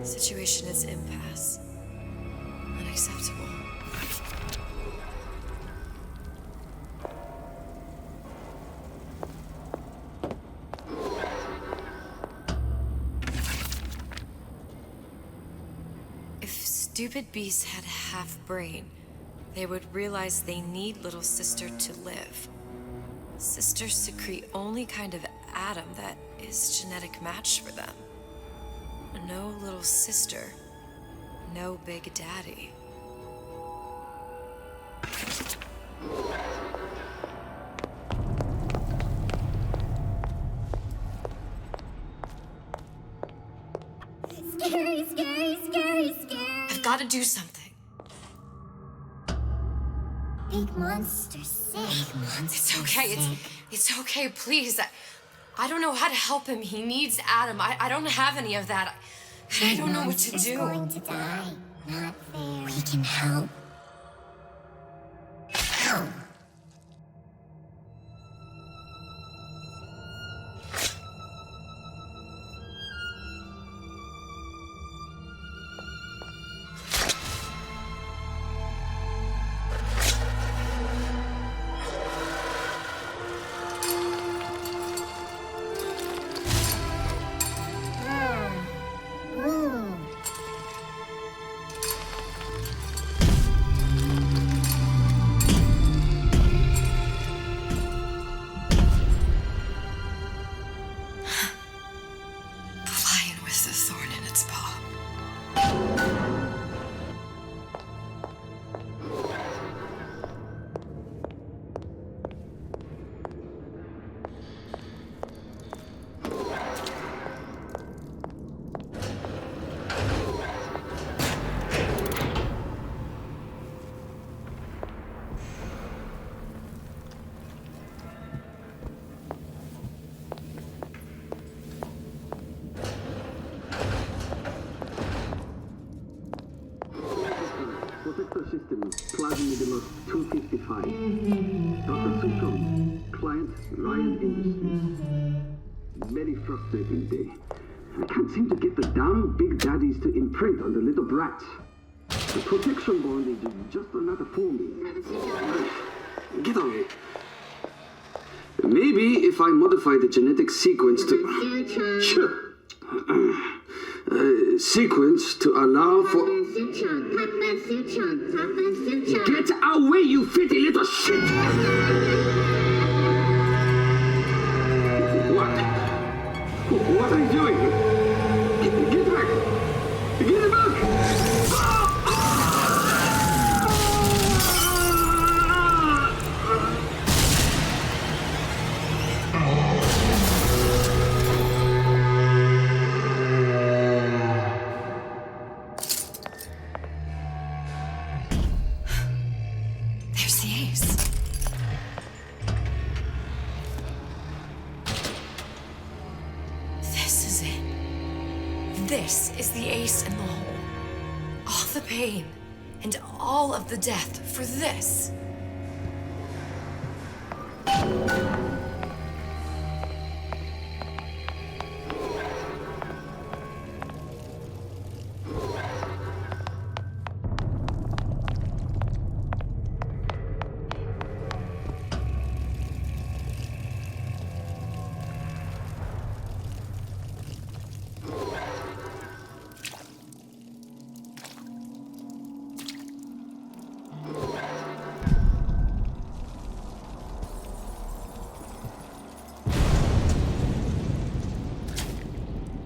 Situation is impasse. Unacceptable. Stupid beasts had half brain. They would realize they need little sister to live. Sisters secrete only kind of atom that is genetic match for them. No little sister, no Big Daddy. Scary, scary, scary, scary. I've got to do something. Big monster sick. It's okay. It's okay, please. I don't know how to help him. He needs Adam. I don't have any of that. I don't know what to do. He's going to die. Not fair. We can help. Help. Plasmid 255. Dr. Suchong, client Ryan Industries. Very frustrating day. I can't seem to get the damn big daddies to imprint on the little brats. The protection bond is just another forming. Get on it. Maybe if I modify the genetic sequence to... sequence to allow for... Get away, you fitty little shit! What are you doing? Get back! Get back! There's the ace. This is it. This is the ace in the hole. All the pain and all of the death for this.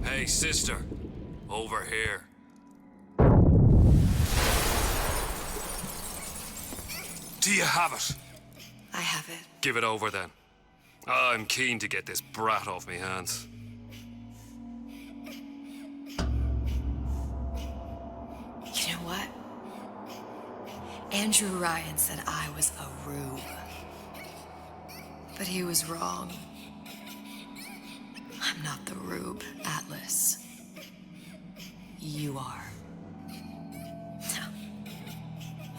Hey, sister. Over here. Do you have it? I have it. Give it over then. I'm keen to get this brat off me hands. You know what? Andrew Ryan said I was a rube. But he was wrong. I'm not the rube, Atlas. You are. No.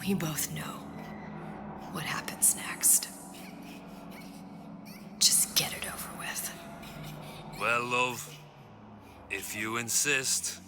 We both know what happens next. Just get it over with. Well, love, if you insist.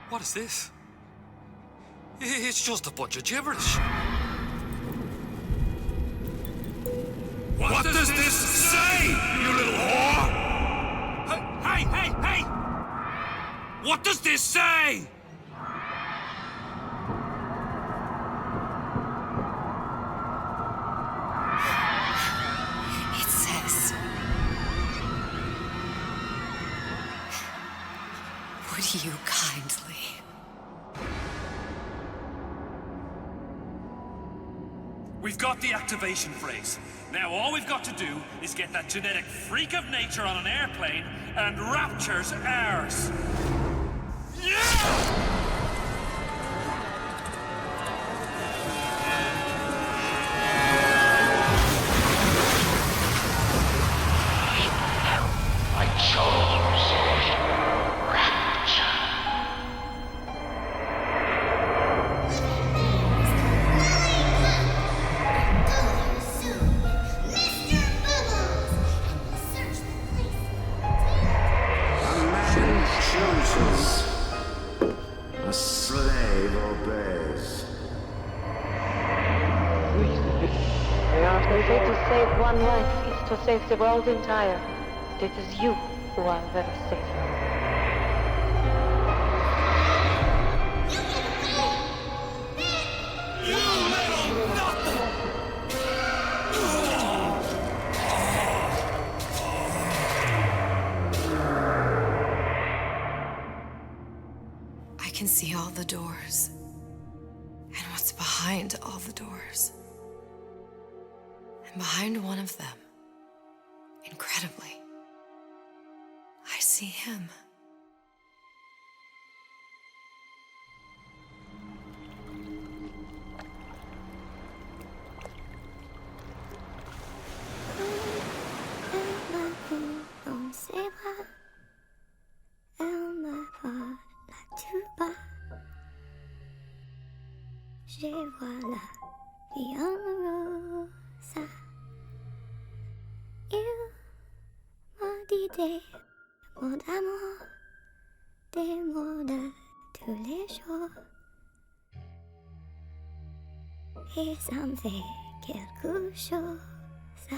What is this? It's just a bunch of gibberish. What does this say, you little whore? Hey! What does this say? It says... Would you kindly... We've got the activation phrase. Now all we've got to do is get that genetic freak of nature on an airplane, and Rapture's ours. Yeah! I chose Rapture. A slave obeys. They say to save one life is to save the world entire. It is you who are the savior. I can see all the doors. And behind all the doors. And behind one of them, incredibly, I see him. Et voilà, Diana Rosa. Il m'a dit des mots d'amour, des mots de tous les jours. Et ça me fait quelque chose, ça.